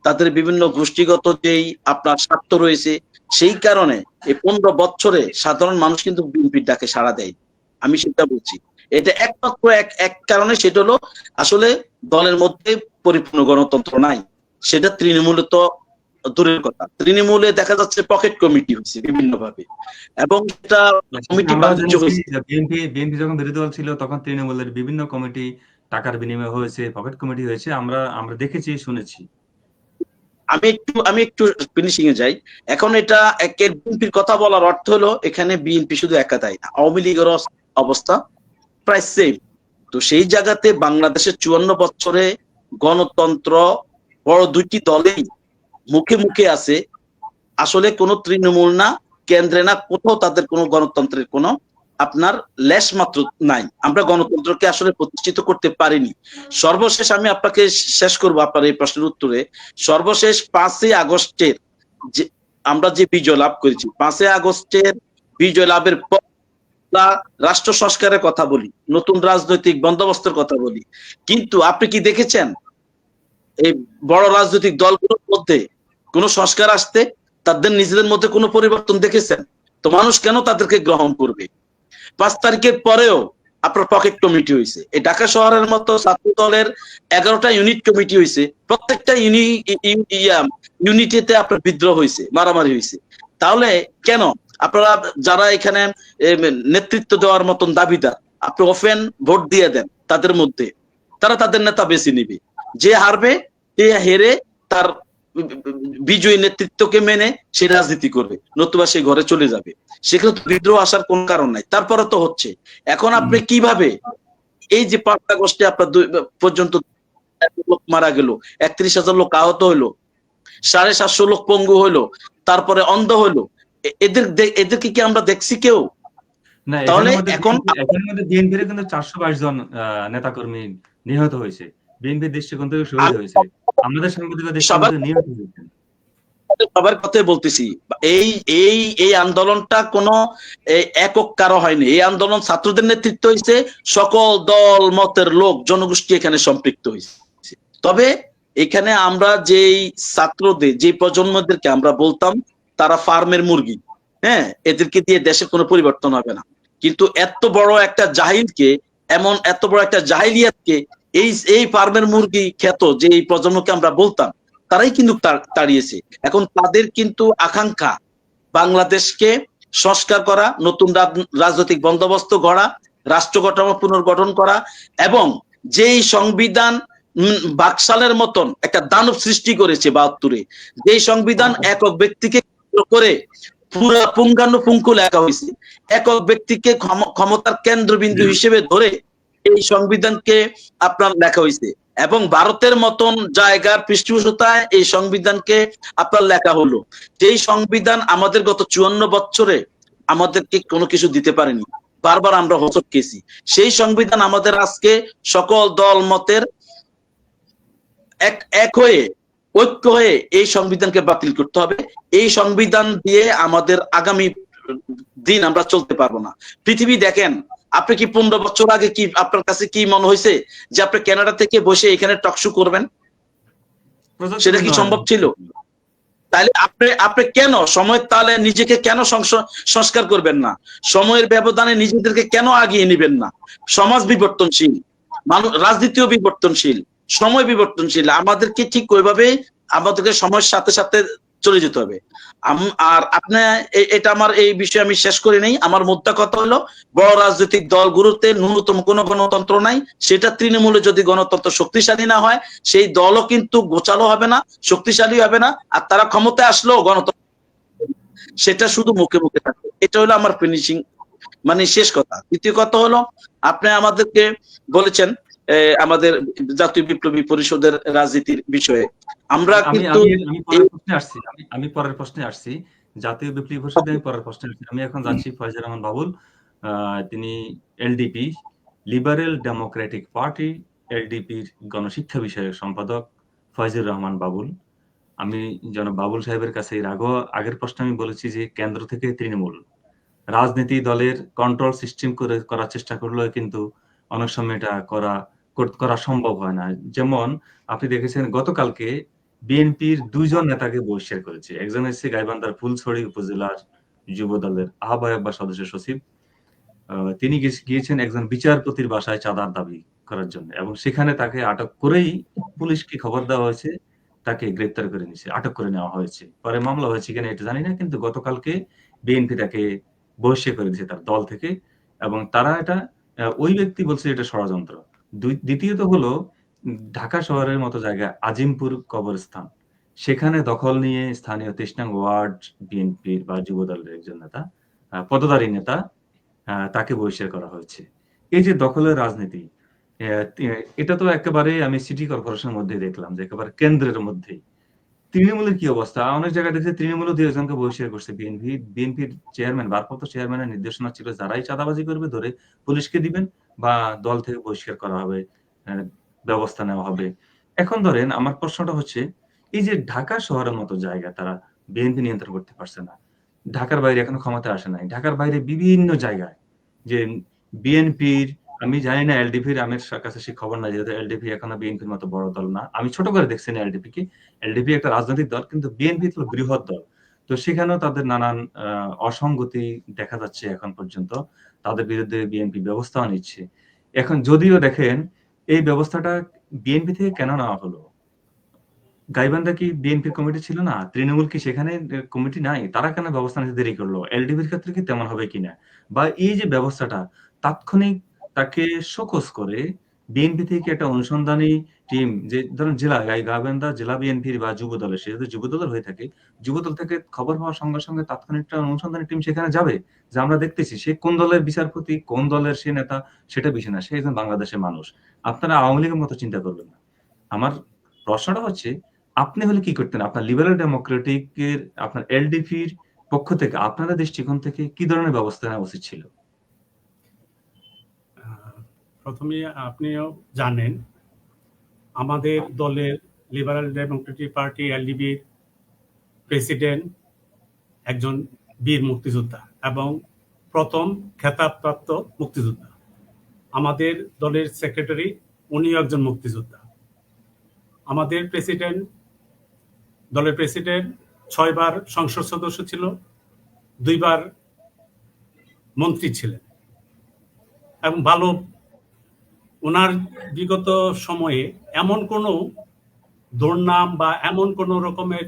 তাদের বিভিন্ন গোষ্ঠীগত যেই আপনার স্বার্থ রয়েছে, সেই কারণে এই 15 বছরে সাধারণ মানুষ কিন্তু বিএনপির ডাকে সাড়া দেয়। আমি সেটা বলছি, এটা একমাত্র এক কারণে, সেটা হলো আসলে দলের মধ্যে পরিপূর্ণ গণতন্ত্র নাই। সেটা তৃণমূলে তো দূরের কথা, তৃণমূলে দেখা যাচ্ছে পকেট কমিটি হচ্ছে বিভিন্ন ভাবে, এবং এটা কমিটি বিএনপি যখন বিরোধী দল ছিল তখন তৃণমূলের বিভিন্ন কমিটি টাকার বিনিময়ে হয়েছে, পকেট কমিটি হয়েছে, আমরা দেখেছি, শুনেছি। আমি একটু ফিনিশিং এ যাই। এখন এটা বিএনপির কথা বলার অর্থ হলো এখানে বিএনপি শুধু একা দায়ী না, আওয়ামী লীগের অবস্থা প্রায় সেম। তো সেই জায়গাতে বাংলাদেশের 54 বছরে গণতন্ত্র বড় দুইটি দলেই মুখে মুখে আছে, আসলে কোনো তৃণমূল না, কেন্দ্রে না, কোথাও তাদের কোনো গণতন্ত্রের কোনো আপনার লেশ মাত্র নাই। আমরা গণতন্ত্রকে আসলে প্রতিষ্ঠিত করতে পারিনি। সর্বশেষ আমি আপনাকে শেষ করবো আপনার এই প্রশ্নের উত্তরে, সর্বশেষ 5ই আগস্টের যে আমরা যে বিজয় লাভ করেছি, 5ই আগস্টের বিজয় লাভের পর রাষ্ট্র সংস্কারের কথা বলি, নতুন রাজনৈতিক বন্দোবস্তের কথা বলি, কিন্তু আপনি কি দেখেছেন এই বড় রাজনৈতিক দলগুলোর মধ্যে কোনো সংস্কার আসতে? তাদের নিজেদের মধ্যে কোনো পরিবর্তন দেখেছেন? তো মানুষ কেন তাদেরকে গ্রহণ করবে? 5 তারিখের পরেও আপনার পকেট কমিটি হয়েছে। এই ঢাকা শহরের মতো ছাত্র দলের 11টা ইউনিট কমিটি হয়েছে, প্রত্যেকটা ইউনিটিতে আপনার বিদ্রোহ হয়েছে, মারামারি হয়েছে। তাহলে কেন আপনারা যারা এখানে নেতৃত্ব দেওয়ার মতন দাবিদার, আপনি ওপেন ভোট দিয়ে দেন তাদের মধ্যে, তারা তাদের নেতা বেছে নিবে, যে হারবে সে হেরে তার বিজয়ী নেতৃত্বকে মেনে সে রাজনীতি করবে, নতুবা সে ঘরে চলে যাবে। সেখানে বিদ্রোহ আসার কোন কারণ নাই। তারপরে তো হচ্ছে, এখন আপনি কিভাবে এই যে 5 আগস্টে আপনার পর্যন্ত লোক মারা গেল, 31,000 লোক আহত হইলো, 750 লোক পঙ্গু হইলো, তারপরে অন্ধ হইলো, এদেরকে কি আমরা দেখছি কেউ? তাহলে এখন বিএনপির কিন্তু 422 জন নেতাকর্মী নিহত হয়েছে, বিএনপির দৃষ্টিকোণ থেকে শহীদ হয়েছে, আমাদের সাংবাদিকরা নিহত হয়েছেন। সবার কথাই বলতেছি, এই এই এই আন্দোলনটা কোনো একক কারো হয়নি। এই আন্দোলন ছাত্রদের নেতৃত্ব হয়েছে, সকল দল মতের লোক জনগোষ্ঠী এখানে সম্পৃক্ত হয়েছে। তবে এখানে আমরা যেই ছাত্রদের, যে প্রজন্মদেরকে আমরা বলতাম তারা ফার্মের মুরগি, হ্যাঁ, এদেরকে দিয়ে দেশের কোনো পরিবর্তন হবে না, কিন্তু এত বড় একটা জাহিলকে, এত বড় একটা জাহিলিয়াতকে এই এই ফার্মের মুরগি খ্যাত যে এই প্রজন্মকে আমরা বলতাম, তারাই কিন্তু তাড়িয়েছে। এখন তাদের কিন্তু আকাঙ্ক্ষা বাংলাদেশকে সংস্কার করা, নতুন রাজনৈতিক বন্দোবস্ত গড়া, রাষ্ট্র কাঠামো পুনর্গঠন করা, এবং যেই সংবিধান বাকশালের মতন একটা দানব সৃষ্টি করেছে ৭২-এ, যেই সংবিধান একক ব্যক্তিকে কেন্দ্র করে পুরো পুঙ্খানুপুঙ্খ লেখা হয়েছে, একক ব্যক্তিকে ক্ষমতার কেন্দ্রবিন্দু হিসেবে ধরে এই সংবিধানকে আপনার লেখা হয়েছে, এবং ভারতের মতন জায়গার পৃষ্ঠপোষকতায় এই সংবিধানকে আপনার লেখা হলো। যেই সংবিধান আমাদের গত ৫৪ বছরে আমাদেরকে কোনো কিছু দিতে পারেনি, বারবার আমরা হোঁচট খেয়েছি, সেই সংবিধান আমাদের আজকে সকল দল মতের এক হয়ে, ঐক্য হয়ে এই সংবিধানকে বাতিল করতে হবে। এই সংবিধান দিয়ে আমাদের আগামী দিন আমরা চলতে পারবো না। পৃথিবী দেখেন, আপনি কি ১৫ বছর আগে কি আপনার কাছে কি মনে হয়েছে যে আপনি কানাডা থেকে বসে এখানে টকশো করবেন? সেটা কি সম্ভব ছিল? তাহলে আপনি কেন সময়ের তালে নিজেকে কেন সংস্কার করবেন না? সময়ের ব্যবধানে নিজেদেরকে কেন আগিয়ে নেবেন না? সমাজ বিবর্তনশীল, মানুষ রাজনীতিও বিবর্তনশীল, সময় বিবর্তনশীল, আমাদেরকে ঠিক ওইভাবে আমাদেরকে সময়ের সাথে সাথে চলে যেতে হবে। আর আপনি এটা, আমার এই বিষয়ে আমি শেষ করে নেই। আমার মোদ্দা কথা হলো, বড় রাজনৈতিক দলগুলোতে ন্যূনতম কোনো গণতন্ত্র নাই। সেটা তৃণমূলে যদি গণতন্ত্র শক্তিশালী না হয়, সেই দলও কিন্তু গোছালো হবে না, শক্তিশালী হবে না, আর তারা ক্ষমতায় আসলেও গণতন্ত্র সেটা শুধু মুখে মুখে থাকবে। এটা হলো আমার ফিনিশিং, মানে শেষ কথা। দ্বিতীয় কথা হলো, আপনি আমাদেরকে বলেছেন আমাদের জাতীয় বিপ্লবী পরিষদের রাজনীতির বিষয়ে। আমরা কিন্তু আমি পরের প্রশ্নে আসছি, জাতীয় বিপ্লবী পরিষদে আমি পরের প্রশ্নে আসছি। আমি এখন যাচ্ছি ফয়জুর রহমান বাবুল, তিনি এলডিপি, লিবারেল ডেমোক্রেটিক পার্টি, এলডিপির গণশিক্ষা বিষয়ক সম্পাদক ফয়জুর রহমান বাবুল। আমি জনাব বাবুল সাহেবের কাছে আগের প্রশ্নে আমি বলেছি যে কেন্দ্র থেকে তৃণমূল রাজনীতি দলের কন্ট্রোল সিস্টেম করার চেষ্টা করলেও কিন্তু অনেক সময় এটা করা সম্ভব হয় না। যেমন আপনি দেখেছেন গতকালকে বিএনপির ২ জন নেতাকে বহিষ্কার করেছে। একজন হচ্ছে গাইবান্ধার ফুলছড়ি উপজেলার যুব দলের আহ্বায়ক বা সদস্য সচিব। তিনি গিয়েছেন একজন বিচারপতির বাসায় চাঁদার দাবি করার জন্য, এবং সেখানে তাকে আটক করেই পুলিশকে খবর দেওয়া হয়েছে, তাকে গ্রেপ্তার করে নিয়েছে, আটক করে নেওয়া হয়েছে। পরে মামলা হয়েছে কিনা এটা জানি না, কিন্তু গতকালকে বিএনপি তাকে বহিষ্কার করে দিয়েছে তার দল থেকে, এবং তারা এটা ওই ব্যক্তি বলছে এটা ষড়যন্ত্র। দ্বিতীয়ত হলো, ঢাকা শহরের মতো জায়গায় আজিমপুর কবরস্থান, সেখানে দখল নিয়ে স্থানীয় ২৩ নং ওয়ার্ড বিএনপির বা যুব দলের একজন নেতা, পদধারী নেতা, তাকে বহিষ্কার করা হয়েছে। এই যে দখলের রাজনীতি, এটা তো একেবারে আমি সিটি কর্পোরেশনের মধ্যে দেখলাম যে একেবারে কেন্দ্রের মধ্যেই। তৃণমূলের কি অবস্থা? অনেক জায়গায় দেখছি তৃণমূলও ২ একজনকে বহিষ্কার করছে। বিএনপির চেয়ারম্যান, ভারপ্রাপ্ত চেয়ারম্যানের নির্দেশনা ছিল যারাই চাঁদাবাজি করবে ধরে পুলিশকে দিবেন বা দল থেকে বহিষ্কার করা হবে, ব্যবস্থা নেওয়া হবে। এখন ধরেন আমার প্রশ্নটা হচ্ছে, এই যে ঢাকা শহরের মতো জায়গা তারা বিএনপি নিয়ন্ত্রণ করতে পারছে না, ঢাকার বাইরে এখনো ক্ষমতায় আসে নাই, ঢাকার বাইরে বিভিন্ন জায়গায় যে বিএনপির, আমি জানি না এলডিপির, আমার কাছে সে খবর নাই, যেহেতু এলডিপি এখনো বিএনপির মতো বড় দল না, আমি ছোট করে দেখছি না এলডিপি কে। এলডিপি একটা রাজনৈতিক দল, কিন্তু বিএনপি তো বৃহৎ দল। তো সেখানেও তাদের নানান অসঙ্গতি দেখা যাচ্ছে এখন পর্যন্ত, তাদের বিরুদ্ধে বিএনপি ব্যবস্থাও নিচ্ছে। এখন যদিও দেখেন এই ব্যবস্থাটা বিএনপি থেকে কেন নেওয়া হলো? গাইবান্ধা কি বিএনপির কমিটি ছিল না? তৃণমূল কি সেখানে কমিটি নাই? তারা কেন ব্যবস্থা নিতে দেরি করলো? এলডিপির ক্ষেত্রে কি তেমন হবে কিনা? বা এই যে ব্যবস্থাটা তাৎক্ষণিক তাকে শোকজ করে বিএনপি থেকে একটা অনুসন্ধানী টিম, যে ধরেন গাইবান্ধা জেলা বিএনপির বা যুব দলের, সে যদি যুব দলের হয়ে থাকে, যুব দল থেকে খবর পাওয়ার সঙ্গে সঙ্গে তাৎক্ষণিক একটা অনুসন্ধানী টিম সেখানে যাবে, যে আমরা দেখতেছি সে কোন দলের বিচারপতি, কোন দলের সে নেতা, সেটা বিষয় না, সে একজন বাংলাদেশের মানুষ। আপনারা আওয়ামী লীগের মতো চিন্তা করবেন না। আমার প্রশ্নটা হচ্ছে, আপনি হলে কি করতেন? আপনার লিবারেল ডেমোক্রেটিক এর, আপনার এলডিপির পক্ষ থেকে, আপনাদের দৃষ্টিকোণ থেকে কি ধরনের ব্যবস্থা নেওয়া উচিত ছিল? প্রথমে আপনিও জানেন, আমাদের দলের লিবারেল ডেমোক্রেটিক পার্টি এলডিপির প্রেসিডেন্ট একজন বীর মুক্তিযোদ্ধা এবং প্রথম খেতাবপ্রাপ্ত মুক্তিযোদ্ধা। আমাদের দলের সেক্রেটারি উনিও একজন মুক্তিযোদ্ধা। আমাদের দলের প্রেসিডেন্ট 6 বার সংসদ সদস্য ছিল, 2 বার মন্ত্রী ছিলেন এবং ভালো ওনার বিগত সময়ে এমন কোনো দুর্নাম বা এমন কোনো রকমের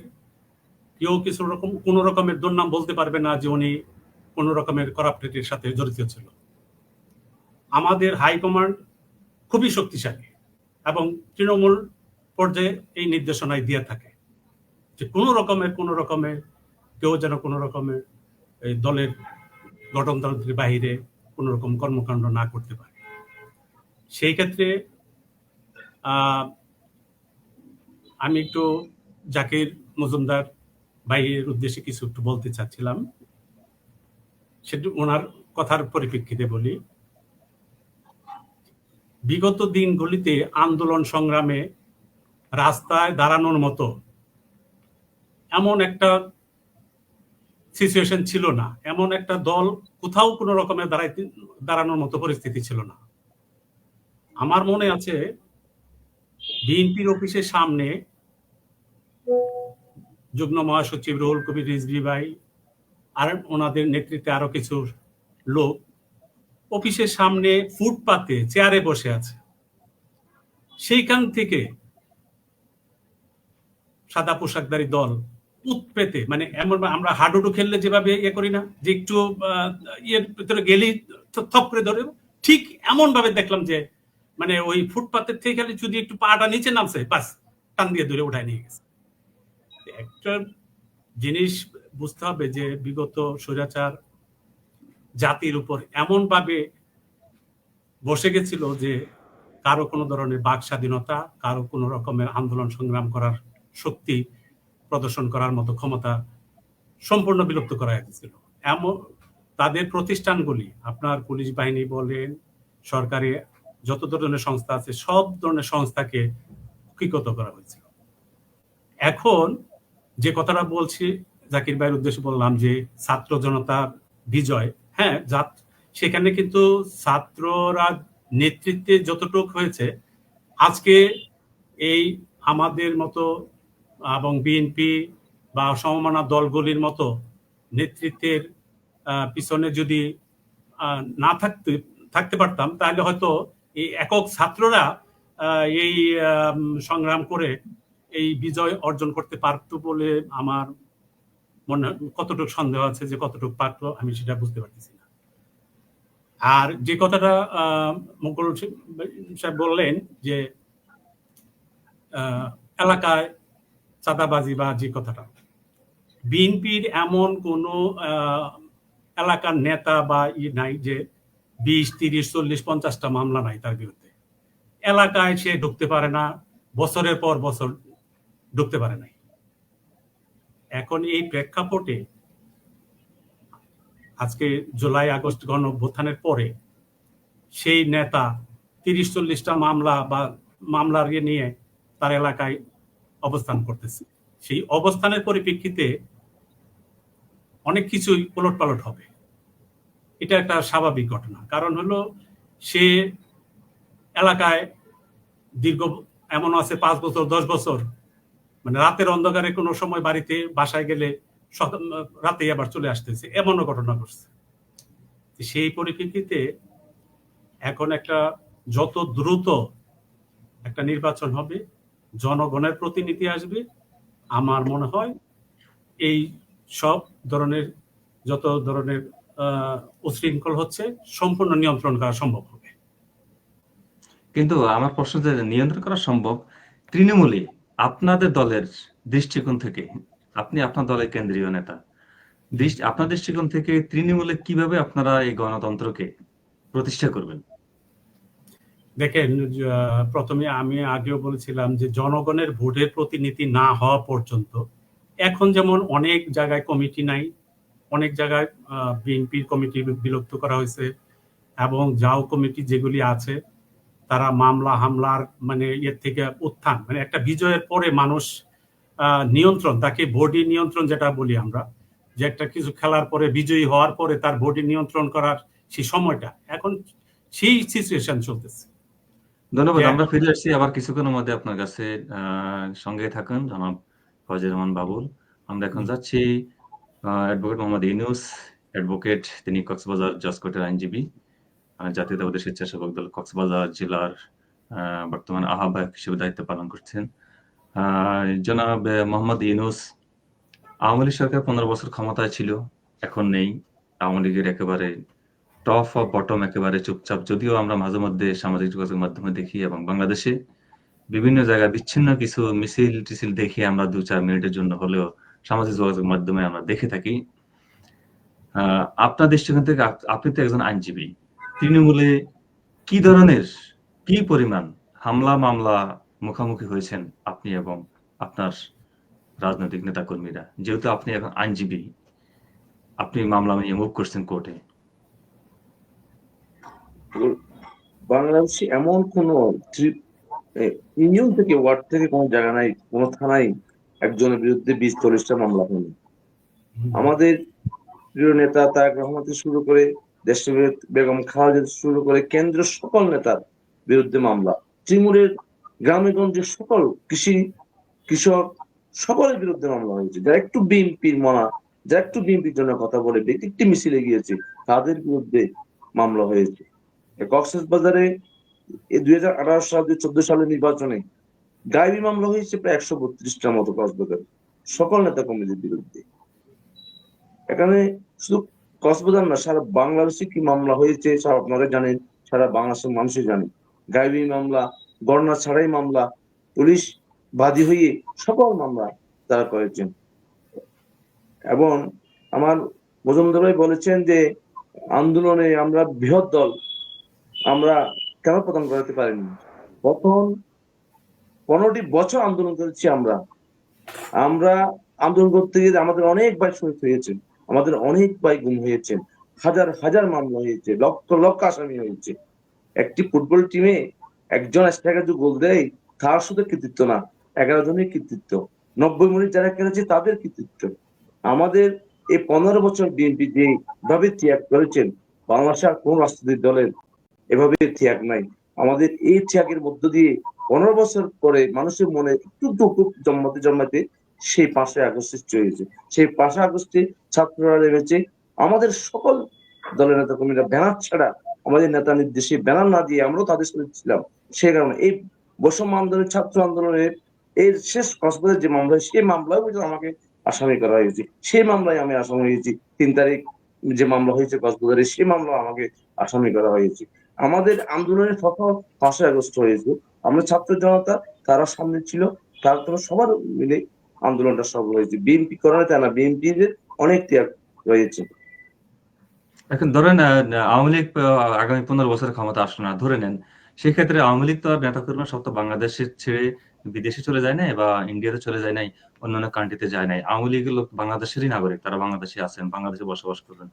কোনো রকমের দুর্নাম বলতে পারবে না যে উনি কোনো রকমের করাপ্টের সাথে জড়িত ছিল। আমাদের হাইকমান্ড খুবই শক্তিশালী এবং তৃণমূল পর্যায়ে এই নির্দেশনায় দিয়ে থাকে যে কোনো রকমের কেউ যেন কোনো রকমের এই দলের গঠনতন্ত্রের বাহিরে কোনো রকম কর্মকাণ্ড না করতে পারে। সেই ক্ষেত্রে আমি একটু জাকির মজুমদার ভাইয়ের উদ্দেশ্যে কিছু একটু বলতে চাচ্ছিলাম, সেটা ওনার কথার পরিপ্রেক্ষিতে বলি। বিগত দিনগুলিতে আন্দোলন সংগ্রামে রাস্তায় দাঁড়ানোর মতো এমন একটা সিচুয়েশন ছিল না, এমন একটা দল কোথাও কোনো রকমের দাঁড়ানোর মতো পরিস্থিতি ছিল না। আমার মনে আছে বিএনপির অফিসের সামনে যুগ্ম মহাসচিব রুহুল কবির রিজভী ভাই আর ওনাদের নেতৃত্বে আরো কিছু লোক অফিসের সামনে ফুটপাতে চেয়ারে বসে আছে। সেইখান থেকে সাদা পোশাকধারী দল উৎপেতে, মানে এমন আমরা হাডুডু খেললে যেভাবে করি না, যে একটু ইয়ের ভিতরে গেলেই থপ করে ধরে, ঠিক এমন ভাবে দেখলাম যে মানে ওই ফুটপাতের থেকে খালি যদি একটু পাটা নিচে নামছে, বাস টান দিয়ে ধরে উঠায় নিয়ে গেছে। একটা জিনিস বুঝতে হবে যে বিগত স্বৈরাচার জাতির উপর এমন ভাবে বসে গেছিল যে কারো কোনো ধরনের বাক স্বাধীনতা, কারো কোনো রকমের আন্দোলন সংগ্রাম করার শক্তি প্রদর্শন করার মতো ক্ষমতা সম্পূর্ণ বিলুপ্ত করা হয়েছিল। এমন তাদের প্রতিষ্ঠানগুলি, আপনার পুলিশ বাহিনী বলেন, সরকারি যত ধরনের সংস্থা আছে, সব ধরনের সংস্থাকে কুক্ষিগত করা হয়েছিল। এখন যে কথাটা বলছি, জাকির ভাইয়ের উদ্দেশ্যে বললাম যে ছাত্র জনতার বিজয়, হ্যাঁ, সেখানে কিন্তু ছাত্ররা নেতৃত্বে যতটুকু হয়েছে, আজকে এই আমাদের মতো এবং বিএনপি বা সমমনা দলগুলির মতো নেতৃত্বের পিছনে যদি না থাকতে পারতাম, তাহলে হয়তো এই একক ছাত্ররা এই সংগ্রাম করে এই বিজয় অর্জন করতে পারত বলে আমার মনে, কতটুকু সন্দেহ আছে যে কতটুকু পারতো আমি সেটা বুঝতে পারতেছি না। আর যে কথাটা মুকুল সাহেব বললেন যে এলাকায় চাঁদাবাজি বা যে কথাটা, বিএনপির এমন কোনো এলাকার নেতা বা নাই যে 20, 30, 40, 50টা মামলা নাই তার বিরুদ্ধে। এলাকায় সে ঢুকতে পারে না, বছরের পর বছর ঢুকতে পারে নাই। এখন এই প্রেক্ষাপটে আজকে জুলাই আগস্ট গণ অভ্যুত্থানের পরে সেই নেতা 30-40টা মামলা বা মামলার নিয়ে তার এলাকায় অবস্থান করতেছে। সেই অবস্থানের পরিপ্রেক্ষিতে অনেক কিছুই ওলটপালট হবে, এটা একটা স্বাভাবিক ঘটনা। কারণ হলো সে এলাকায় দীর্ঘ এমন আছে 5 বছর 10 বছর, মানে রাতের অন্ধকারে কোনো সময় বাড়িতে বাসায় গেলে রাতে আবার চলে আসতেছে, এমনও ঘটনা ঘটছে। সেই পরিপ্রেক্ষিতে এখন একটা যত দ্রুত একটা নির্বাচন হবে, জনগণের প্রতিনিধি আসবে, আমার মনে হয় এই সব ধরনের যত ধরনের উশৃঙ্খল হচ্ছে সম্পূর্ণ নিয়ন্ত্রণ করা সম্ভব হবে। কিন্তু আমার প্রশ্ন যে নিয়ন্ত্রণ করা সম্ভব, তৃণমূলে আপনাদের দলের দৃষ্টিকোণ থেকে, আপনি আপনার দলের কেন্দ্রীয় নেতা, আপনার দৃষ্টিকোণ থেকে তৃণমূলে কিভাবে আপনারা এই গণতন্ত্রকে প্রতিষ্ঠা করবেন? দেখেন, প্রথমে আমি আগেও বলেছিলাম যে জনগণের ভোটের প্রতিনিধি না হওয়া পর্যন্ত, এখন যেমন অনেক জায়গায় কমিটি নাই, অনেক জায়গায় বিএনপির কমিটি বিলুপ্ত করা হয়েছে, এবং যাও কমিটি যেগুলি আছে তারা মামলা হামলার মানে ইয়ের থেকে উত্থান, মানে একটা বিজয়ের পরে মানুষ নিয়ন্ত্রণ, তাকে বডি নিয়ন্ত্রণ যেটা বলি আমরা, যে একটা কিছু খেলার পরে বিজয়ী হওয়ার পরে তার বডি নিয়ন্ত্রণ করার সেই সময়টা এখন সেই সিচুয়েশন চলতেছে। ধন্যবাদ। যে আমরা ফিরে আসছি আবার কিছুক্ষণের মধ্যে আপনার কাছে। সঙ্গে থাকুন জনাব ফয়জুর রহমান বাবুল। আমরা এখন যাচ্ছি অ্যাডভোকেট মোহাম্মদ ইউনূস অ্যাডভোকেট, তিনি কক্সবাজার জজ কোর্টের আইনজীবী, জাতীয়তাবাদী স্বেচ্ছাসেবক দল কক্সবাজার জেলার বর্তমানে আহ্বায়ক হিসেবে দায়িত্ব পালন করছেন। জনাব মোহাম্মদ ইউনূস, আওয়ামী লীগ সরকার 15 বছর ক্ষমতায় ছিল, এখন নেই। আওয়ামী লীগের একেবারে টপ অফ বটম একেবারে চুপচাপ, যদিও আমরা মাঝে মধ্যে সামাজিক যোগাযোগ মাধ্যমে দেখি এবং বাংলাদেশে বিভিন্ন জায়গায় বিচ্ছিন্ন কিছু মিছিল টিছিল দেখি আমরা 2-4 মিনিটের জন্য হলেও সামাজিক যোগাযোগ মাধ্যমে আমরা দেখে থাকি। আপনার দৃষ্টিকোণ থেকে আপনি তো একজন আইনজীবী, তৃণমূলে কি ধরনের কি পরিমাণ হামলা মামলা মুখোমুখি হয়েছেন আপনি এবং আপনার রাজনৈতিক নেতাকর্মীরা, যেহেতু আপনি এখন আইনজীবী, আপনি মামলা নিয়ে মুভ করছেন কোর্টে? বাংলাদেশে এমন কোন ইউনিয়ন থেকে ওয়ার্ড থেকে কোনো জায়গা নাই, কোনো থানায় একজনের বিরুদ্ধে 20-40টা মামলা হয়নি। আমাদের প্রিয় নেতা তারেক রহমান থেকে শুরু করে দেশনেত্রী বেগম খালেদা থেকে শুরু করে কেন্দ্রের সকল নেতার বিরুদ্ধে মামলা, তৃণমূলের গ্রামে গঞ্জে সকল কৃষক সকলের বিরুদ্ধে মামলা হয়েছে। যারা একটু বিএনপির মনা, যারা একটু বিএনপির জন্য কথা বলে ব্যক্তিটি মিছিলে গিয়েছে, তাদের বিরুদ্ধে মামলা হয়েছে। কক্সবাজারে 2018 সাল 2014 সালের নির্বাচনে গায়েবী মামলা হয়েছে প্রায় 132টার মতো কক্সবাজারে সকল নেতা কর্মীদের বিরুদ্ধে। এখানে শুধু কক্সবাজার না, সারা বাংলাদেশে কি মামলা হয়েছে আপনারা জানেন, সারা বাংলাদেশের মানুষই জানে। গায়েবী মামলা, গণনা ছাড়াই মামলা, পুলিশ বাদী হয়ে সকল মামলা তারা করেছেন। এবং আমার মজুমদার ভাই বলেছেন যে আন্দোলনে আমরা বৃহৎ দল, আমরা কেন পতন করাতে পারিনি? প্রথম 15টি বছর আন্দোলন করেছি আমরা আন্দোলন করতে গিয়ে আমাদের অনেক ভাই শহীদ হয়েছেন, আমাদের অনেক ভাই গুম হয়েছেন, হাজার হাজার মামলা হয়েছে, লক্ষ লক্ষ আসামি হয়েছে। একটি ফুটবল টিমে একজন স্ট্রাইকার যে গোল দেয় তার শুধু কৃতিত্ব না, 11 জনের কৃতিত্ব, 90 মিনিট যারা খেলেছে তাদের কৃতিত্ব। আমাদের এই 15 বছর বিএনপি যে ভাবে ত্যাগ করেছেন, বাংলাদেশের কোন রাজনৈতিক দলের এভাবে ত্যাগ নাই। আমাদের এই ত্যাগের মধ্য দিয়ে 15 বছর পরে মানুষের মনে একটু জন্মাতে সেই 5ই আগস্ট সৃষ্টি হয়েছে। সেই 5ই আগস্টে ছাত্ররা নেমেছে, আমাদের সকল দলের নেতা কর্মীরা ব্যানার ছাড়া, আমাদের নেতা নির্দেশে ব্যানার না দিয়ে আমরাও তাদের সাথে ছিলাম। সেই কারণে এই বৈষম্য আন্দোলনের, ছাত্র আন্দোলনের এর শেষ কক্সবাজার যে মামলা, সেই মামলায় আমাকে আসামি করা হয়েছে। সেই মামলায় আমি আসামি হয়েছি। 3 তারিখ যে মামলা হয়েছে কক্সবাজারে, সেই মামলা আমাকে আসামি করা হয়েছে। আমাদের আন্দোলনের সফল 5ই আগস্ট হয়েছে। আমরা ছাত্র জনতা, তারা সামনে ছিল, তারা সবার মিলে আন্দোলনটা সফল হয়েছে। বিএনপি করানো তা না, বিএনপির অনেক ত্যাগ রয়েছে। এখন ধরেন আওয়ামী লীগ আগামী 15 বছরের ক্ষমতা আসলো না, ধরে নেন, সেক্ষেত্রে আওয়ামী লীগ তো আর নেতাকর্মী সব তো বাংলাদেশের ছেড়ে বিদেশে চলে যায় নাই বা ইন্ডিয়াতে চলে যায় নাই, অন্যান্য কান্ট্রিতে যায় নাই। আওয়ামী লীগের লোক বাংলাদেশেরই নাগরিক, তারা বাংলাদেশে আছেন, বাংলাদেশে বসবাস করবেন।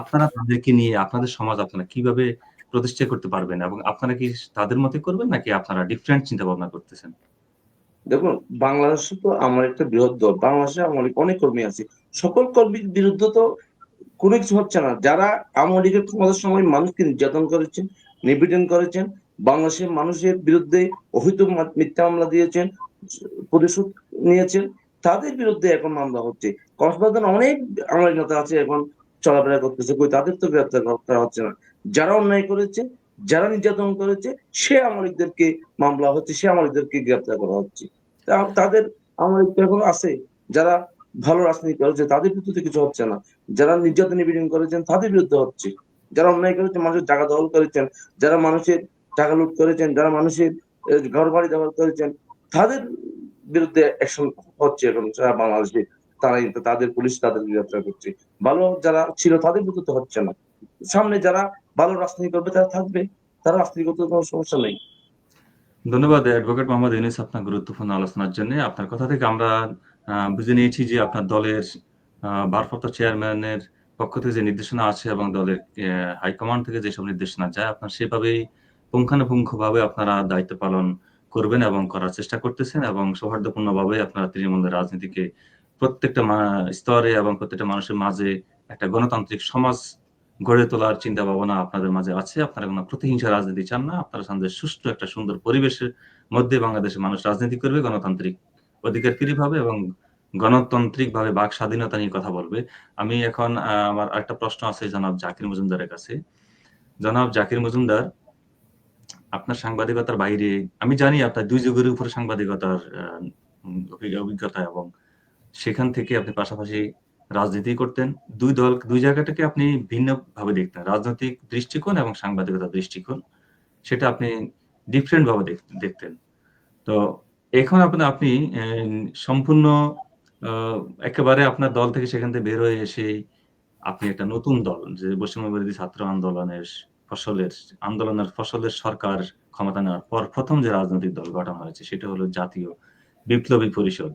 আপনারা তাদেরকে নিয়ে আপনাদের সমাজ আপনারা কিভাবে প্রতিষ্ঠা করতে পারবেন এবং আপনারা কি তাদের মতে করবেন নাকি আপনারা ডিফারেন্ট চিন্তা ভাবনা করতেছেন? দেখুন, বাংলাদেশে তো আমার একটা বৃহৎ দল, বাংলাদেশে অনেক কর্মী আছে, সকল কর্মীর বিরুদ্ধে তো কোনো কিছু হচ্ছে না। যারা আওয়ামী লীগের ক্ষমতার সময় মানুষকে নির্যাতন করেছেন, নিপীড়ন করেছেন, বাংলাদেশের মানুষের বিরুদ্ধে অহিত মিথ্যা মামলা দিয়েছেন, প্রতিশোধ নিয়েছেন, তাদের বিরুদ্ধে এখন মামলা হচ্ছে। কক্সবাজার অনেক আওয়ামী নেতা আছে এখন চলাফেরা করতেছে, কই তাদের তো গ্রেপ্তার করা হচ্ছে না। যারা অন্যায় করেছে, যারা নির্যাতন করেছে, সে আওয়ামী লীগদেরকে মামলা হচ্ছে, সে আওয়ামী লীগদেরকে গ্রেপ্তার করা হচ্ছে। তাদের আওয়ামী লীগ এখন আছে, যারা ভালো রাজনীতি করেছে তাদের বিরুদ্ধে কিছু হচ্ছে না, যারা নির্যাতন নিপীড়ন করেছেন তাদের বিরুদ্ধে হচ্ছে, যারা অন্যায় করেছেন, মানুষের টাকা দখল করেছেন, যারা মানুষের টাকা লুট করেছেন, যারা মানুষের ঘর বাড়ি দখল করেছেন, তাদের বিরুদ্ধে অ্যাকশন হচ্ছে এখন সারা বাংলাদেশে। তারাই তাদের পুলিশ তাদের গ্রেপ্তার করছে। ভালো যারা ছিল তাদের বিরুদ্ধে হচ্ছে না। সামনে যারা ভালো রাজনীতি করবে তারা থাকবে, তারা রাজনীতি করতে কোনো সমস্যা নেই। ধন্যবাদ অ্যাডভোকেট মোহাম্মদ ইউনূস আপনার গুরুত্বপূর্ণ আলোচনার জন্য। আপনার কথা থেকে আমরা বুঝে নিয়েছি যে আপনার দলের ভারপ্রাপ্ত চেয়ারম্যানের পক্ষ থেকে যে নির্দেশনা আছে এবং দলের হাইকমান্ড থেকে যেসব নির্দেশনা যায়, আপনার সেভাবেই পুঙ্খানুপুঙ্খভাবে আপনারা দায়িত্ব পালন করবেন এবং করার চেষ্টা করতেছেন, এবং সৌহার্দ্যপূর্ণভাবে আপনারা তৃণমূলের রাজনীতিকে প্রত্যেকটা স্তরে এবং প্রত্যেকটা মানুষের মাঝে একটা গণতান্ত্রিক সমাজ গড়ে তোলার চিন্তা ভাবনা আপনাদের মাঝে আছে। আপনারা কোনো প্রতিহিংসা রাজনীতি চান না, আপনারা চান যে সুষ্ঠু একটা সুন্দর পরিবেশের মধ্যে বাংলাদেশের মানুষ রাজনীতি করবে, গণতান্ত্রিক অধিকার ফিরে পাবে এবং গণতান্ত্রিক ভাবে বাক স্বাধীনতা নিয়ে কথা বলবে। আমি এখন আমার আরেকটা প্রশ্ন আছে জনাব জাকির মজুমদারের কাছে। জনাব জাকির মজুমদার, আপনার সাংবাদিকতার বাইরে আমি জানি আপনার 2 যুগের উপরে সাংবাদিকতার অভিজ্ঞতা, এবং সেখান থেকে আপনি পাশাপাশি রাজনীতি করতেন। দুই জায়গাটাকে আপনি ভিন্ন ভাবে দেখতেন, রাজনৈতিক দৃষ্টিকোণ এবং সাংবাদিকতার দৃষ্টিকোণ, সেটা আপনি ডিফারেন্ট ভাবে দেখতেন। তো এখন আপনি সম্পূর্ণ একেবারে আপনার দল থেকে সেখান থেকে বের হয়ে এসে আপনি একটা নতুন দল, যে বৈষম্য বিরোধী ছাত্র আন্দোলনের ফসলের সরকার ক্ষমতা নেওয়ার পর প্রথম যে রাজনৈতিক দল গঠন হয়েছে সেটা হলো জাতীয় বিপ্লবী পরিষদ।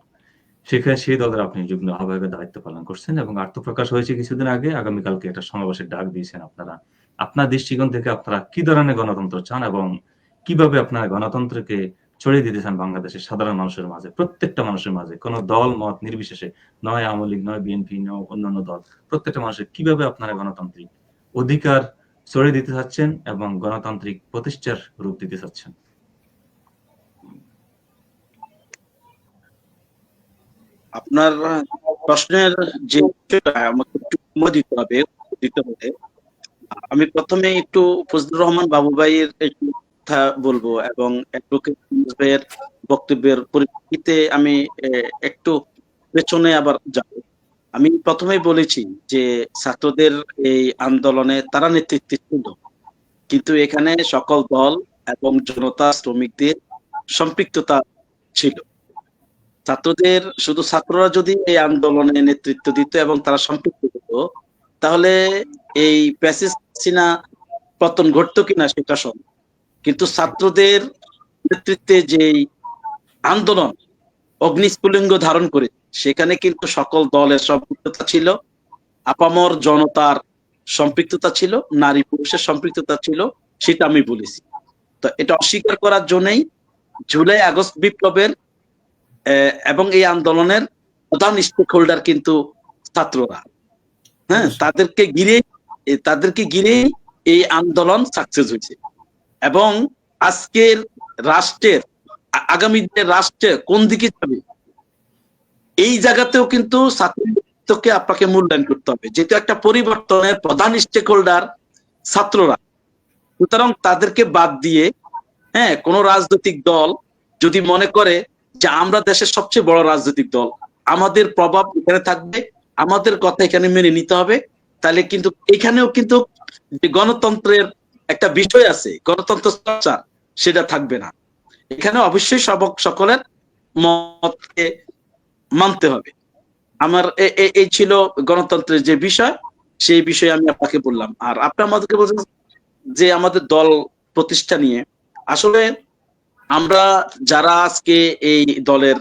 সেখানে সেই দলের আপনি যুগ্ম আহ্বায়কের দায়িত্ব পালন করছেন, এবং আত্মপ্রকাশ হয়েছে কিছুদিন আগে। আগামীকালকে একটা সমাবেশের ডাক দিয়েছেন আপনারা। আপনার দৃষ্টিকোণ থেকে আপনারা কি ধরনের গণতন্ত্র চান এবং কিভাবে আপনারা গণতন্ত্রকে ছড়িয়ে দিতে চান বাংলাদেশের সাধারণ মানুষের মাঝে, প্রত্যেকটা মানুষের মাঝে, কোনো দল মত নির্বিশেষে, নয় আওয়ামী লীগ, নয় বিএনপি, নয় অন্যান্য দল, প্রত্যেকটা মানুষের কিভাবে আপনারা গণতান্ত্রিক অধিকার ছড়িয়ে দিতে চাচ্ছেন এবং গণতান্ত্রিক প্রতিষ্ঠার রূপ দিতে চাচ্ছেন? আপনার প্রশ্নের যে আমাকে একটু দিতে হবে। আমি প্রথমে একটু ফজলুর রহমান বাবু ভাইয়ের একটু কথা বলবো এবং অ্যাডভোকেট ভাইয়ের বক্তব্যের পরিপ্রেক্ষিতে আমি একটু পেছনে আবার যাব। আমি প্রথমেই বলেছি যে ছাত্রদের এই আন্দোলনে তারা নেতৃত্বে ছিল, কিন্তু এখানে সকল দল এবং জনতা শ্রমিকদের সম্পৃক্ততা ছিল। ছাত্রদের শুধু ছাত্ররা যদি এই আন্দোলনে নেতৃত্ব দিত এবং তারা সম্পৃক্ত হতো, তাহলে এই প্যাসিস্টিনা পতন ঘটতো কিনা সেটা সম্ভব। কিন্তু ছাত্রদের নেতৃত্বে যেই আন্দোলন অগ্নিস্ফুলিঙ্গ ধারণ করে, সেখানে কিন্তু সকল দলের সম্পৃক্ততা ছিল, আপামর জনতার সম্পৃক্ততা ছিল, নারী পুরুষের সম্পৃক্ততা ছিল, সেটা আমি বলেছি। তো এটা অস্বীকার করার জন্যই জুলাই আগস্ট বিপ্লবের এবং এই আন্দোলনের প্রধান স্টেক হোল্ডার কিন্তু ছাত্ররা। হ্যাঁ, তাদেরকে ঘিরে এই আন্দোলন সাকসেস হয়েছে। এবং আজকের রাষ্ট্রের আগামী দিনের রাষ্ট্রে কোন দিকে যাবে, এই জায়গাতেও কিন্তু ছাত্রকে আপনাকে মূল্যায়ন করতে হবে, যেহেতু একটা পরিবর্তনের প্রধান স্টেক হোল্ডার ছাত্ররা। সুতরাং তাদেরকে বাদ দিয়ে কোন রাজনৈতিক দল যদি মনে করে যে আমরা দেশের সবচেয়ে বড় রাজনৈতিক দল, আমাদের প্রভাব এখানে থাকবে, আমাদের কথা এখানে মেনে নিতে হবে, তাহলে কিন্তু এখানেও কিন্তু যে গণতন্ত্রের একটা বিষয় আছে, গণতন্ত্র চর্চা, সেটা থাকবে না। এখানে অবশ্যই সকলের মতকে মানতে হবে। আমার এই ছিল গণতন্ত্রের যে বিষয়, সেই বিষয়ে আমি আপনাকে বললাম। আর আপনি আমাদেরকে বলছেন যে আমাদের দল প্রতিষ্ঠা নিয়ে। আসলে আমরা যারা আজকে এই দলের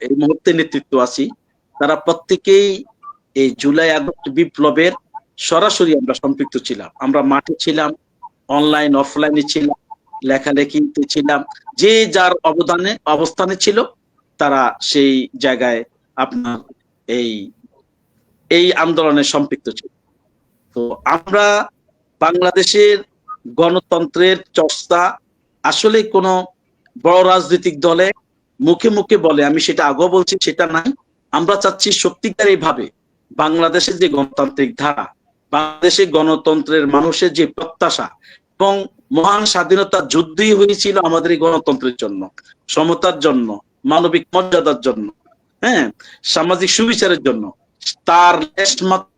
এই মুহূর্তে নেতৃত্ব আছি, তারা প্রত্যেকেই এই জুলাই আগস্ট বিপ্লবের সরাসরি আমরা সম্পৃক্ত ছিলাম। আমরা মাঠে ছিলাম, অনলাইন অফলাইনে ছিলাম, লেখালেখিতে ছিলাম। যে যার অবস্থানে ছিল, তারা সেই জায়গায় আপনার এই আন্দোলনে সম্পৃক্ত ছিল। তো আমরা বাংলাদেশের গণতন্ত্রের চর্চা আসলে কোনো বড় রাজনৈতিক দলে মুখে মুখে বলে, আমি সেটা আগেও বলছি, সেটা নাই। আমরা চাচ্ছি সত্যিকারী ভাবে বাংলাদেশের যে গণতান্ত্রিক ধারা, বাংলাদেশের গণতন্ত্রের মানুষের যে প্রত্যাশা, এবং মহান স্বাধীনতা যুদ্ধই হয়েছিল আমাদের এই গণতন্ত্রের জন্য, সমতার জন্য, মানবিক মর্যাদার জন্য, সামাজিক সুবিচারের জন্য। তার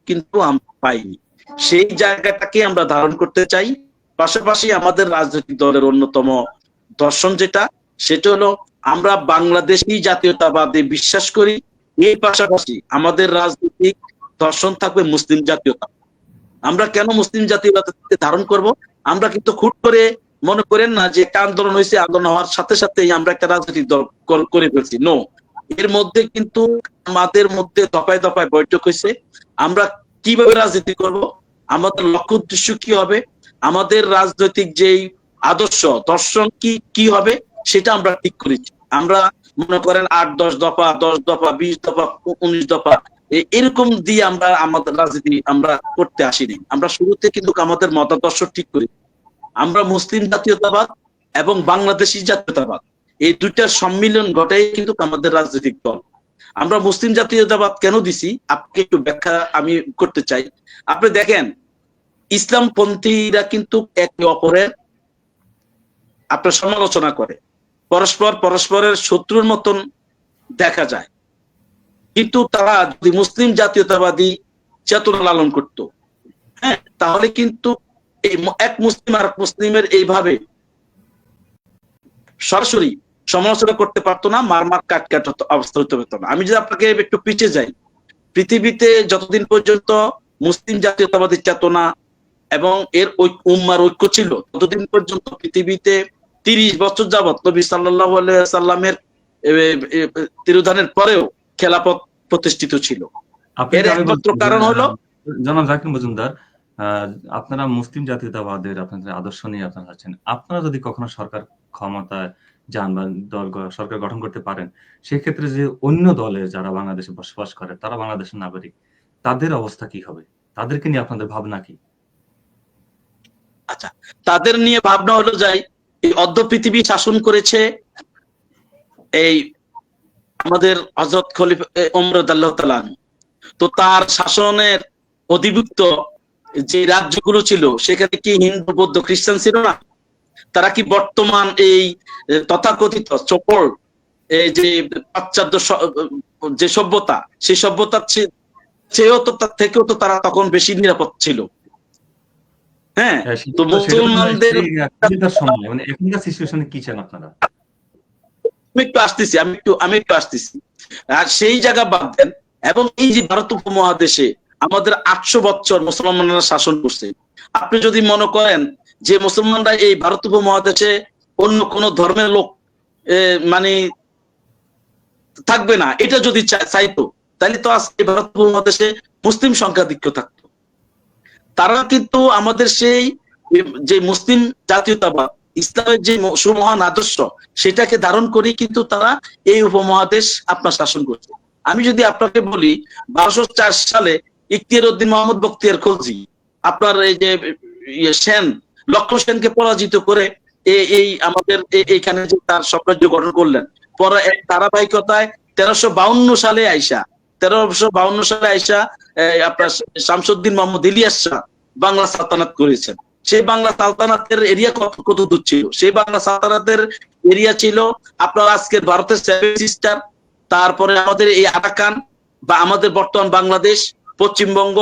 কিন্তু আমরা পাইনি। সেই জায়গাটাকে আমরা ধারণ করতে চাই। পাশাপাশি আমাদের রাজনৈতিক দলের অন্যতম দর্শন সেটা হলো আমরা বাংলাদেশী জাতীয়তাবাদে বিশ্বাস করি। এই পাশাপাশি আমাদের রাজনৈতিক দর্শন থাকবে মুসলিম জাতীয়তা। আমরা কেন মুসলিম জাতীয়তাকে ধারণ করব? আমরা কিন্তু খুট করে মনে করেন না যে একটা আন্দোলন হয়েছে, আন্দোলন হওয়ার সাথে সাথেই আমরা একটা রাজনৈতিক দল করে ফেলছি। নো, এর মধ্যে কিন্তু আমাদের মধ্যে দফায় দফায় বৈঠক হয়েছে। আমরা কিভাবে রাজনীতি করব, আমাদের লক্ষ্য উদ্দেশ্য কি হবে, আমাদের রাজনৈতিক যেই আদর্শ দর্শন কি হবে, সেটা আমরা ঠিক করেছি। আমরা মনে করেন 8-10 দফা, 10 দফা, 20 দফা, 19 দফা এরকম দিয়ে আমরা আমাদের রাজনীতি আমরা করতে আসিনি। আমরা শুরুতে কিন্তু আমাদের মতাদর্শ ঠিক করি। আমরা মুসলিম জাতীয়তাবাদ এবং বাংলাদেশি জাতীয়তাবাদ এই দুইটার সম্মিলন ঘটাই কিন্তু আমাদের রাজনৈতিক দল। আমরা মুসলিম জাতীয়তাবাদ কেন দিছি আপনাকে একটু ব্যাখ্যা আমি করতে চাই। আপনি দেখেন ইসলামপন্থীরা কিন্তু একে অপরের আপনার সমালোচনা করে, পরস্পরের শত্রুর মতন দেখা যায়, কিন্তু তারা যদি মুসলিম জাতীয়তাবাদী চেতনা লালন করত, হ্যাঁ, তাহলে কিন্তু এই এক মুসলিম আর মুসলিমের এইভাবে সরাসরি সমালোচনা করতে পারতো না, মারমার কাট অবস্থা হতে পারতো না। আমি যদি আপনাকে একটু পিছিয়ে যাই, পৃথিবীতে যতদিন পর্যন্ত মুসলিম জাতীয়তাবাদী চেতনা এবং এর উম্মার ঐক্য ছিল, ততদিন পর্যন্ত পৃথিবীতে 30 বছর যাবত নবী সাল্লাল্লাহু আলাইহি সাল্লামের তিরোধানের পরেও খেলাফত প্রতিষ্ঠিত ছিল। এর একমাত্র কারণ হলো জনাব জাকির মজুমদার, আপনারা মুসলিম জাতীয়তাবাদের আপনাদের আদর্শ নিয়ে আপনারা আছেন। আপনারা যদি কখনো সরকার ক্ষমতায় যান বা সরকার গঠন করতে পারেন, সেক্ষেত্রে যে অন্য দলের যারা বাংলাদেশে বসবাস করে, তারা বাংলাদেশের নাগরিক, তাদের অবস্থা কি হবে? তাদেরকে নিয়ে আপনাদের ভাবনা কি? আচ্ছা, তাদের নিয়ে ভাবনা হলো যাই, এই অর্ধ পৃথিবী শাসন করেছে এই আমাদের হযরত খলিফা ওমর রাদিয়াল্লাহু তাআলা। তো তার শাসনের অধিভুক্ত যে রাজ্যগুলো ছিল, সেখানে কি হিন্দু, বৌদ্ধ, খ্রিস্টান ছিল না? তারা কি বর্তমান এই তথাকথিত চপল এই যে পাশ্চাত্য যে সভ্যতা, সেই সভ্যতার চেয়েও তো তার থেকেও তো তারা তখন বেশি নিরাপদ ছিল। হ্যাঁ, তো মুসলমানদের সময় মানে এখনকার সিচুয়েশনে কি চান আপনারা? আমি একটু আসতেছি। আর সেই জায়গা বাদ দেন, এবং এই যে ভারত উপমহাদেশে আমাদের 800 বছর মুসলমানরা শাসন করছে। আপনি যদি মনে করেন যে মুসলমানরা এই ভারত উপমহাদেশে অন্য কোন ধর্মের লোক মানে থাকবে না, এটা যদি চাইতো, তাহলে তো আজকে ভারত উপমহাদেশে মুসলিম সংখ্যাধিক্য থাকতো। তারা কিন্তু আমাদের সেই যে মুসলিম জাতীয়তাবাদ, ইসলামের যে সুমহান আদর্শ, সেটাকে ধারণ করে কিন্তু তারা এই উপমহাদেশ আপনার শাসন করছে। আমি যদি আপনাকে বলি 1204 সালে ইখতিয়ার উদ্দিন মোহাম্মদ বখতিয়ার খলজি আপনার এই যে সেন লক্ষ্মণ সেনকে পরাজিত করে এই আমাদের এইখানে যে তার সাম্রাজ্য গঠন করলেন, পরে এক ধারাবাহিকতায় 1352 সালে আইসা আপনার শামসুদ্দিন মোহাম্মদ ইলিয়াস শাহ বাংলা সালতানাত করেছেন। সেই বাংলা সালতানাতের এরিয়া কত দূর ছিল? সেই বাংলা সালতানাতের এরিয়া ছিল আপনার আজকের ভারতের 7 সিস্টার, তারপরে আমাদের এই আরাকান বা আমাদের বর্তমান বাংলাদেশ, পশ্চিমবঙ্গ,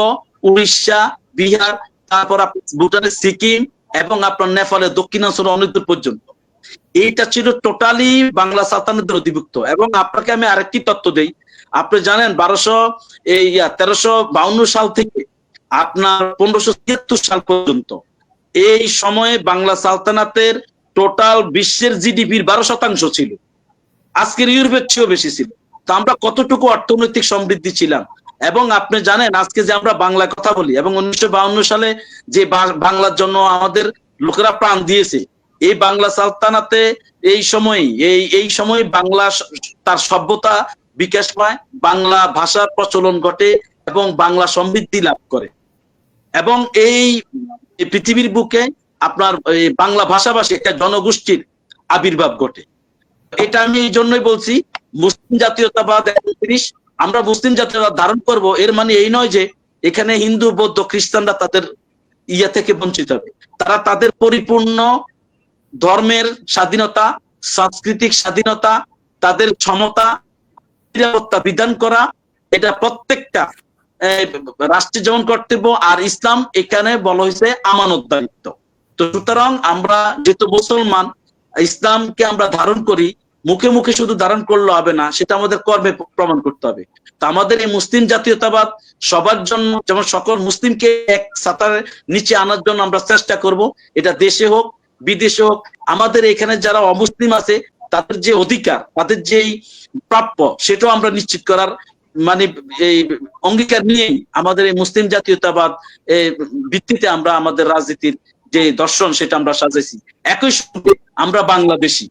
উড়িষ্যা, বিহার, তারপর ভুটানের সিকিম এবং আপনার নেপালের দক্ষিণাঞ্চল অনেক দূর পর্যন্ত। এইটা ছিল টোটালি বাংলা সালতানাতের অধিভুক্ত। এবং আপনাকে আমি আরেকটি তথ্য দেই, আপনি জানেন 1352 সাল থেকে আপনার 1573 সাল পর্যন্ত এই সময়ে বাংলা সালতানাতের টোটাল বিশ্বের জিডিপির 12% ছিল, আজকের ইউরোপের চেয়েও বেশি ছিল। তো আমরা কতটুকু অর্থনৈতিক সমৃদ্ধি ছিলাম। এবং আপনি জানেন আজকে যে আমরা বাংলায় কথা বলি, এবং 1952 সালে যে বাংলার জন্য আমাদের লোকেরা প্রাণ দিয়েছে, এই বাংলা সালতানাতে এই সময় বাংলা তার সভ্যতা বিকাশ পায়, বাংলা ভাষার প্রচলন ঘটে এবং বাংলা সমৃদ্ধি লাভ করে, এবং এই পৃথিবীর বুকে আপনার বাংলা ভাষাভাষী একটা জনগোষ্ঠীর আবির্ভাব ঘটে। এটা আমি এই জন্যই বলছি মুসলিম জাতীয়তাবাদ আমরা মুসলিম জাতীয়তাবাদ ধারণ করব, এর মানে এই নয় যে এখানে হিন্দু, বৌদ্ধ, খ্রিস্টানরা তাদের ইয়া থেকে বঞ্চিত হবে। তারা তাদের পরিপূর্ণ ধর্মের স্বাধীনতা, সাংস্কৃতিক স্বাধীনতা, তাদের ক্ষমতা, নিরাপত্তা বিধান করা, এটা প্রত্যেকটা রাষ্ট্রের যেমন কর্তব্য। আর ইসলাম এখানে বলা হয়েছে আমানত দায়িত্ব। তো সুতরাং আমরা যেহেতু মুসলমান, ইসলামকে আমরা ধারণ করি, মুখে মুখে শুধু ধারণ করলে হবে না, সেটা আমাদের কর্মে প্রমাণ করতে হবে। তো আমাদের এই মুসলিম জাতীয়তাবাদ সবার জন্য, যেমন সকল মুসলিমকে এক ছাতার নিচে আনার জন্য আমরা চেষ্টা করব। এটা দেশে হোক বিদেশে হোক, আমাদের এখানে যারা অমুসলিম আছে তাদের যে অধিকার, তাদের যেই প্রাপ্য, সেটাও আমরা নিশ্চিত করার মানে এই অঙ্গীকার নিয়েই আমাদের এই মুসলিম জাতীয়তাবাদ ভিত্তিতে আমরা আমাদের রাজনীতির যে দর্শন সেটা আমরা সাজাইছি। একই সঙ্গে আমরা বাংলাদেশী,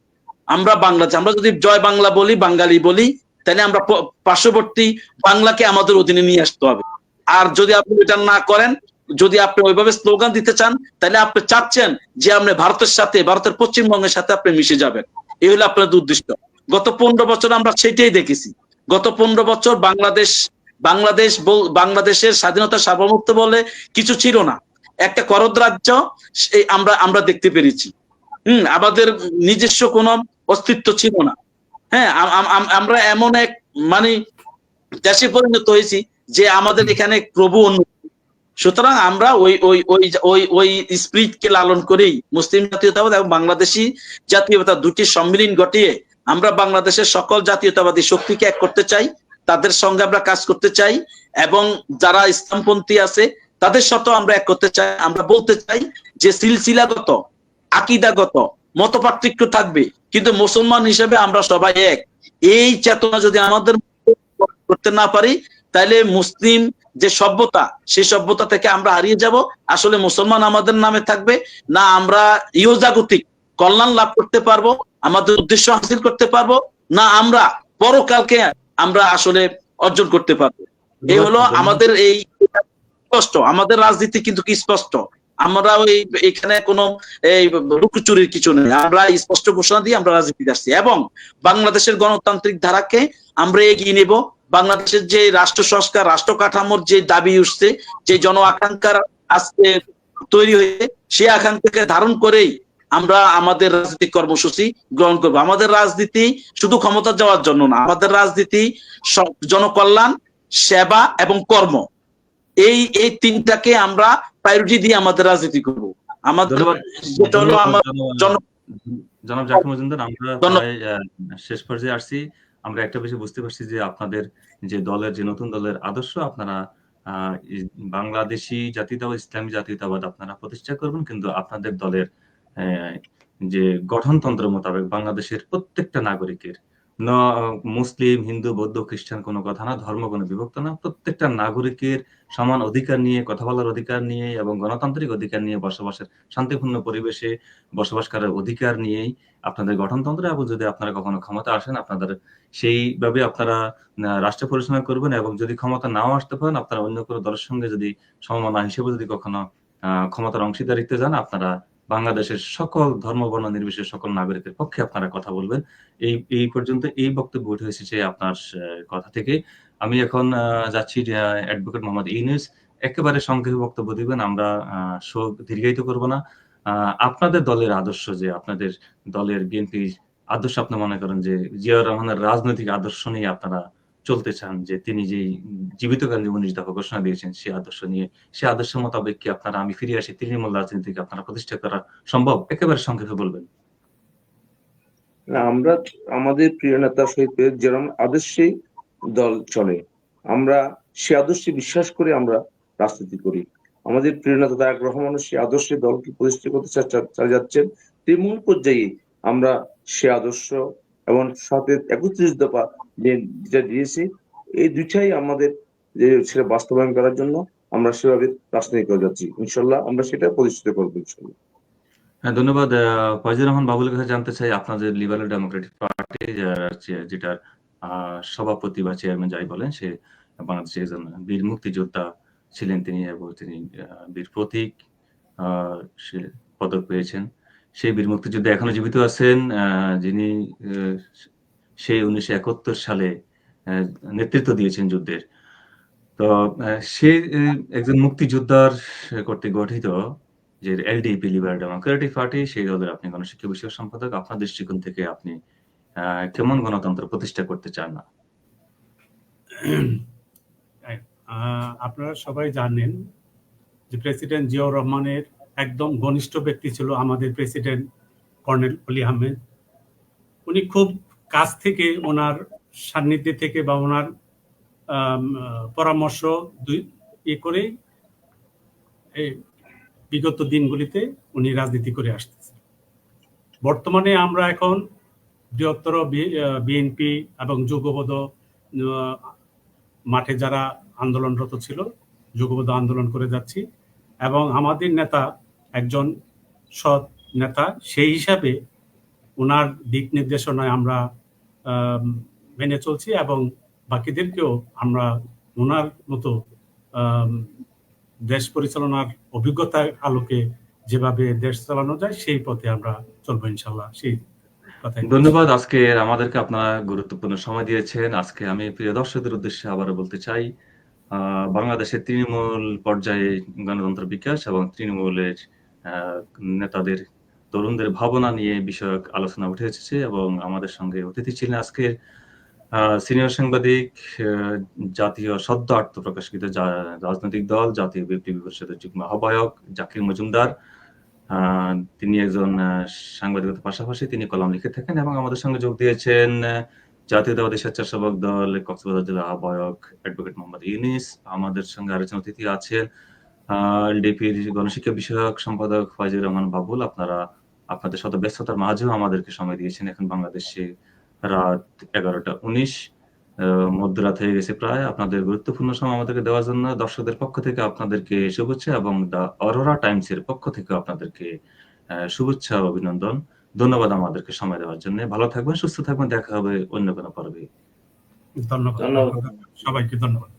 আমরা বাংলাদেশ, আমরা যদি জয় বাংলা বলি, বাঙালি বলি, তাহলে আমরা পার্শ্ববর্তী বাংলাকে আমাদের অধীনে নিয়ে আসতে হবে। আর যদি আপনি এটা না করেন, যদি আপনি ওইভাবে স্লোগান দিতে চান, তাহলে আপনি চাচ্ছেন যে আপনি ভারতের সাথে, ভারতের পশ্চিমবঙ্গের সাথে আপনি মিশে যাবেন। এই হলো আপনার উদ্দেশ্য। গত 15 বছর আমরা সেটাই দেখেছি। গত 15 বছর বাংলাদেশের স্বাধীনতা সার্বভৌমত্ব বলে কিছু ছিল না। একটা করদ রাজ্য আমরা দেখতে পেরেছি। আমাদের নিজস্ব কোনো অস্তিত্ব ছিল না। হ্যাঁ, আমরা এমন এক মানে দেশে পরিণত হয়েছি যে আমাদের এখানে প্রভু অন্য। সুতরাং আমরা ওই ওই ওই ওই ওই স্পিরিটকে লালন করেই মুসলিম জাতীয়তাবাদ এবং বাংলাদেশি জাতীয়তা দুটি সম্মিলন ঘটিয়ে আমরা বাংলাদেশের সকল জাতীয়তাবাদী শক্তিকে এক করতে চাই, তাদের সঙ্গে আমরা কাজ করতে চাই, এবং যারা ইসলামপন্থী আছে তাদের সাথেও আমরা এক করতে চাই। আমরা বলতে চাই যে সিলসিলাগত, আকীদাগত মতপার্থক্য থাকবে, কিন্তু মুসলমান হিসেবে আমরা সবাই এক। এই চেতনা যদি আমাদের করতে না পারি, তাহলে মুসলিম যে সভ্যতা, সেই সভ্যতা থেকে আমরা হারিয়ে যাব। আসলে মুসলমান আমাদের নামে থাকবে না, আমরা ইহজাগতিক কল্যাণ লাভ করতে পারবো, আমাদের উদ্দেশ্য হাসিল করতে পারবো না, আমরা পরকালকে আমরা আসলে অর্জন করতে পারবো। এই হলো আমাদের এই স্পষ্ট, আমাদের রাজনীতি কিন্তু কি স্পষ্ট। আমরা ওই এখানে কোনো এই লুকোচুরির কিছু নেই। আমরা স্পষ্ট ঘোষণা দিয়ে আমরা রাজনীতি আসছি, এবং বাংলাদেশের গণতান্ত্রিক ধারাকে আমরা এগিয়ে নেব। বাংলাদেশের যে রাষ্ট্র সংস্কার, রাষ্ট্র কাঠামোর যে দাবি উঠছে, যে জন আকাঙ্ক্ষার আজকে তৈরি হয়ে, সেই আকাঙ্ক্ষাকে ধারণ করেই আমরা আমাদের রাজনৈতিক কর্মসূচি গ্রহণ করবো। আমাদের রাজনীতি শুধু ক্ষমতা যাওয়ার জন্য না, আমাদের রাজনীতি জনকল্যাণ, সেবা এবং কর্ম, এই তিনটাকে আমরা প্রায়োরিটি দিয়ে আমাদের রাজনীতি করব। আমাদের যেটা হলো আমার জনাব জাকির মজুমদার, আমরা প্রায় শেষ পর্যায়ে আসছি। আমরা একটা বিষয় বুঝতে পারছি যে আপনাদের যে দলের, যে নতুন দলের আদর্শ, আপনারা বাংলাদেশি জাতীয়তাবাদ, ইসলামী জাতীয়তাবাদ আপনারা প্রতিষ্ঠা করবেন, কিন্তু আপনাদের দলের যে গঠনতন্ত্র মোতাবেক বাংলাদেশের প্রত্যেকটা নাগরিকের, মুসলিম, হিন্দু, বৌদ্ধ, খ্রিস্টান কোনো কথা না, ধর্ম কোনো বিভক্ত না, প্রত্যেকটা নাগরিকের সমান অধিকার নিয়ে, কথা বলার অধিকার নিয়ে এবং গণতান্ত্রিক অধিকার নিয়ে, বসবাসের শান্তিপূর্ণ পরিবেশে বসবাস করার অধিকার নিয়েই আপনাদের গঠনতন্ত্র। এবং যদি আপনারা কখনো ক্ষমতা আসেন, আপনাদের সেইভাবে আপনারা রাষ্ট্র পরিচালনা করবেন, এবং যদি ক্ষমতা নাও আসতে পারেন, আপনারা অন্য কোনো দলের সঙ্গে যদি সমমনা হিসেবে যদি কখনো ক্ষমতার অংশীদারিত্বে যান, আপনারা বাংলাদেশের সকল ধর্ম বর্ণ নির্বিশেষে সকল নাগরিকের পক্ষে আপনারা কথা বলবেন। এই পর্যন্ত এই বক্তব্য উঠে এসেছে আপনার কথা থেকে। আমি এখন যাচ্ছি অ্যাডভোকেট মোহাম্মদ ইউনূস, একেবারে সংক্ষেপে বক্তব্য দিবেন। আমরা দীর্ঘায়িত করব না। আপনাদের দলের আদর্শ, যে আপনাদের দলের বিএনপি আদর্শ, আপনি মনে করেন যে জিয়াউর রহমানের রাজনৈতিক আদর্শ নিয়ে আপনারা চলতে চান, যে তিনি যেই জীবিতকাল 19 দফা ঘোষণা দিয়েছেন, সেই আদর্শ নিয়ে, সেই আদর্শ মোতাবেক কি আপনারা, আমি ফিরে আসি, তৃণমূল রাজনীতিকে আপনারা প্রতিষ্ঠা করা সম্ভব? একেবারে সংক্ষেপে বলবেন। আমরা আমাদের প্রিয় নেতা শহীদ যেরকম আদর্শে দল চলে, আমরা সে আদর্শে বিশ্বাস করে আমরা রাজনীতি করি। আমাদের প্রিয় নেতা তারেক রহমান সে আদর্শে দলকে প্রতিষ্ঠা করতে চালিয়ে যাচ্ছেন। তৃণমূল পর্যায়ে আমরা সে আদর্শ এবং সাথে 31 দফা যেটা দিয়েছি, এই দুইটাই আমাদের সেটা বাস্তবায়ন করার জন্য আমরা সেভাবে রাজনীতি করে যাচ্ছি। ইনশাল্লাহ আমরা সেটা প্রতিষ্ঠিত করবো ইনশাল্লাহ। হ্যাঁ, ধন্যবাদ। ফয়জুর রহমান বাবুলের কাছে জানতে চাই, আপনাদের লিবারেল ডেমোক্রেটিক পার্টি যেটার সভাপতি বা চেয়ারম্যান যাই বলেন, সে বাংলাদেশের একজন বীর মুক্তিযোদ্ধা ছিলেন তিনি, এবং তিনি বীর প্রতীক সে পদক পেয়েছেন। সেই বীর মুক্তিযোদ্ধা এখনো জীবিত আছেন, যিনি সেই 1971 সালে নেতৃত্ব দিয়েছেন যুদ্ধের। তো সে একজন মুক্তিযোদ্ধার কর্তৃক গঠিত যে এলডিপি, লিবারেল ডেমোক্রেটিক পার্টি, সেই দলের আপনি গণশিক্ষা বিষয়ক সম্পাদক। আপনার দৃষ্টিকোণ থেকে আপনি কেমন গণতন্ত্র প্রতিষ্ঠা করতে চান? না, আপনারা সবাই জানেন যে প্রেসিডেন্ট জিয়াউর রহমানের একদম ঘনিষ্ঠ ব্যক্তি ছিল আমাদের প্রেসিডেন্ট কর্নেল অলি আহমেদ। উনি খুব কাছ থেকে, ওনার সান্নিধ্যে থেকে বা ওনার পরামর্শ করে বিগত দিনগুলিতে উনি রাজনীতি করে আসতেছেন। বর্তমানে আমরা এখন বৃহত্তর বিএনপি এবং যুগপথ মাঠে যারা আন্দোলনরত ছিল, যুগপথ আন্দোলন করে যাচ্ছি, এবং আমাদের নেতা একজন সৎ নেতা, সেই হিসাবে ওনার দিক নির্দেশনায় আমরা মেনে চলছি এবং বাকিদেরকেও আমরা ওনার মতো দেশ পরিচালনার অভিজ্ঞতার আলোকে যেভাবে দেশ চালানো যায় সেই পথে আমরা চলবো ইনশাল্লাহ। সেই কথাই ধন্যবাদ। আজকে আমাদেরকে আপনারা গুরুত্বপূর্ণ সময় দিয়েছেন। আজকে আমি প্রিয় দর্শকদের উদ্দেশ্যে আবারও বলতে চাই, বাংলাদেশের তৃণমূল পর্যায়ে গণতন্ত্র বিকাশ এবং তৃণমূলের নেতাদের, তরুণদের ভাবনা নিয়ে বিষয়ক আলোচনা উঠে এসেছে এবং আমাদের সঙ্গে অতিথি ছিলেন আজকের সিনিয়র সাংবাদিক, জাতীয় সদ্য আত্মপ্রকাশিত রাজনৈতিক দল জাতীয় বিপ্লবী পরিষদের যুগ্ম আহ্বায়ক জাকির মজুমদার। তিনি একজন সাংবাদিকতার পাশাপাশি তিনি কলাম লিখে থাকেন এবং আমাদের সঙ্গে যোগ দিয়েছেন জাতীয়তাবাদী স্বেচ্ছাসেবক দল কক্সবাজার জেলা আহ্বায়ক অ্যাডভোকেট মোহাম্মদ ইউনিস। আমাদের সঙ্গে আরেকজন অতিথি আছেন এলডিপির গণশিক্ষা বিষয়ক সম্পাদক ফয়জুর রহমান বাবুল। আপনারা আপনাদের শত ব্যস্ততার মাঝেও আমাদেরকে সময় দিয়েছেন। এখন বাংলাদেশে রাত 11:19, মধ্যরাত হয়ে গেছে প্রায়। আপনাদের গুরুত্বপূর্ণ সময় আমাদেরকে দেওয়ার জন্য দর্শকদের পক্ষ থেকে আপনাদেরকে শুভেচ্ছা এবং দ্য অরোরা টাইমসের পক্ষ থেকে আপনাদেরকে শুভেচ্ছা ও অভিনন্দন। ধন্যবাদ আমাদেরকে সময় দেওয়ার জন্য। ভালো থাকবেন, সুস্থ থাকবেন। দেখা হবে অন্য কোনো পর্বে। ধন্যবাদ ধন্যবাদ। সবাইকে, ধন্যবাদ।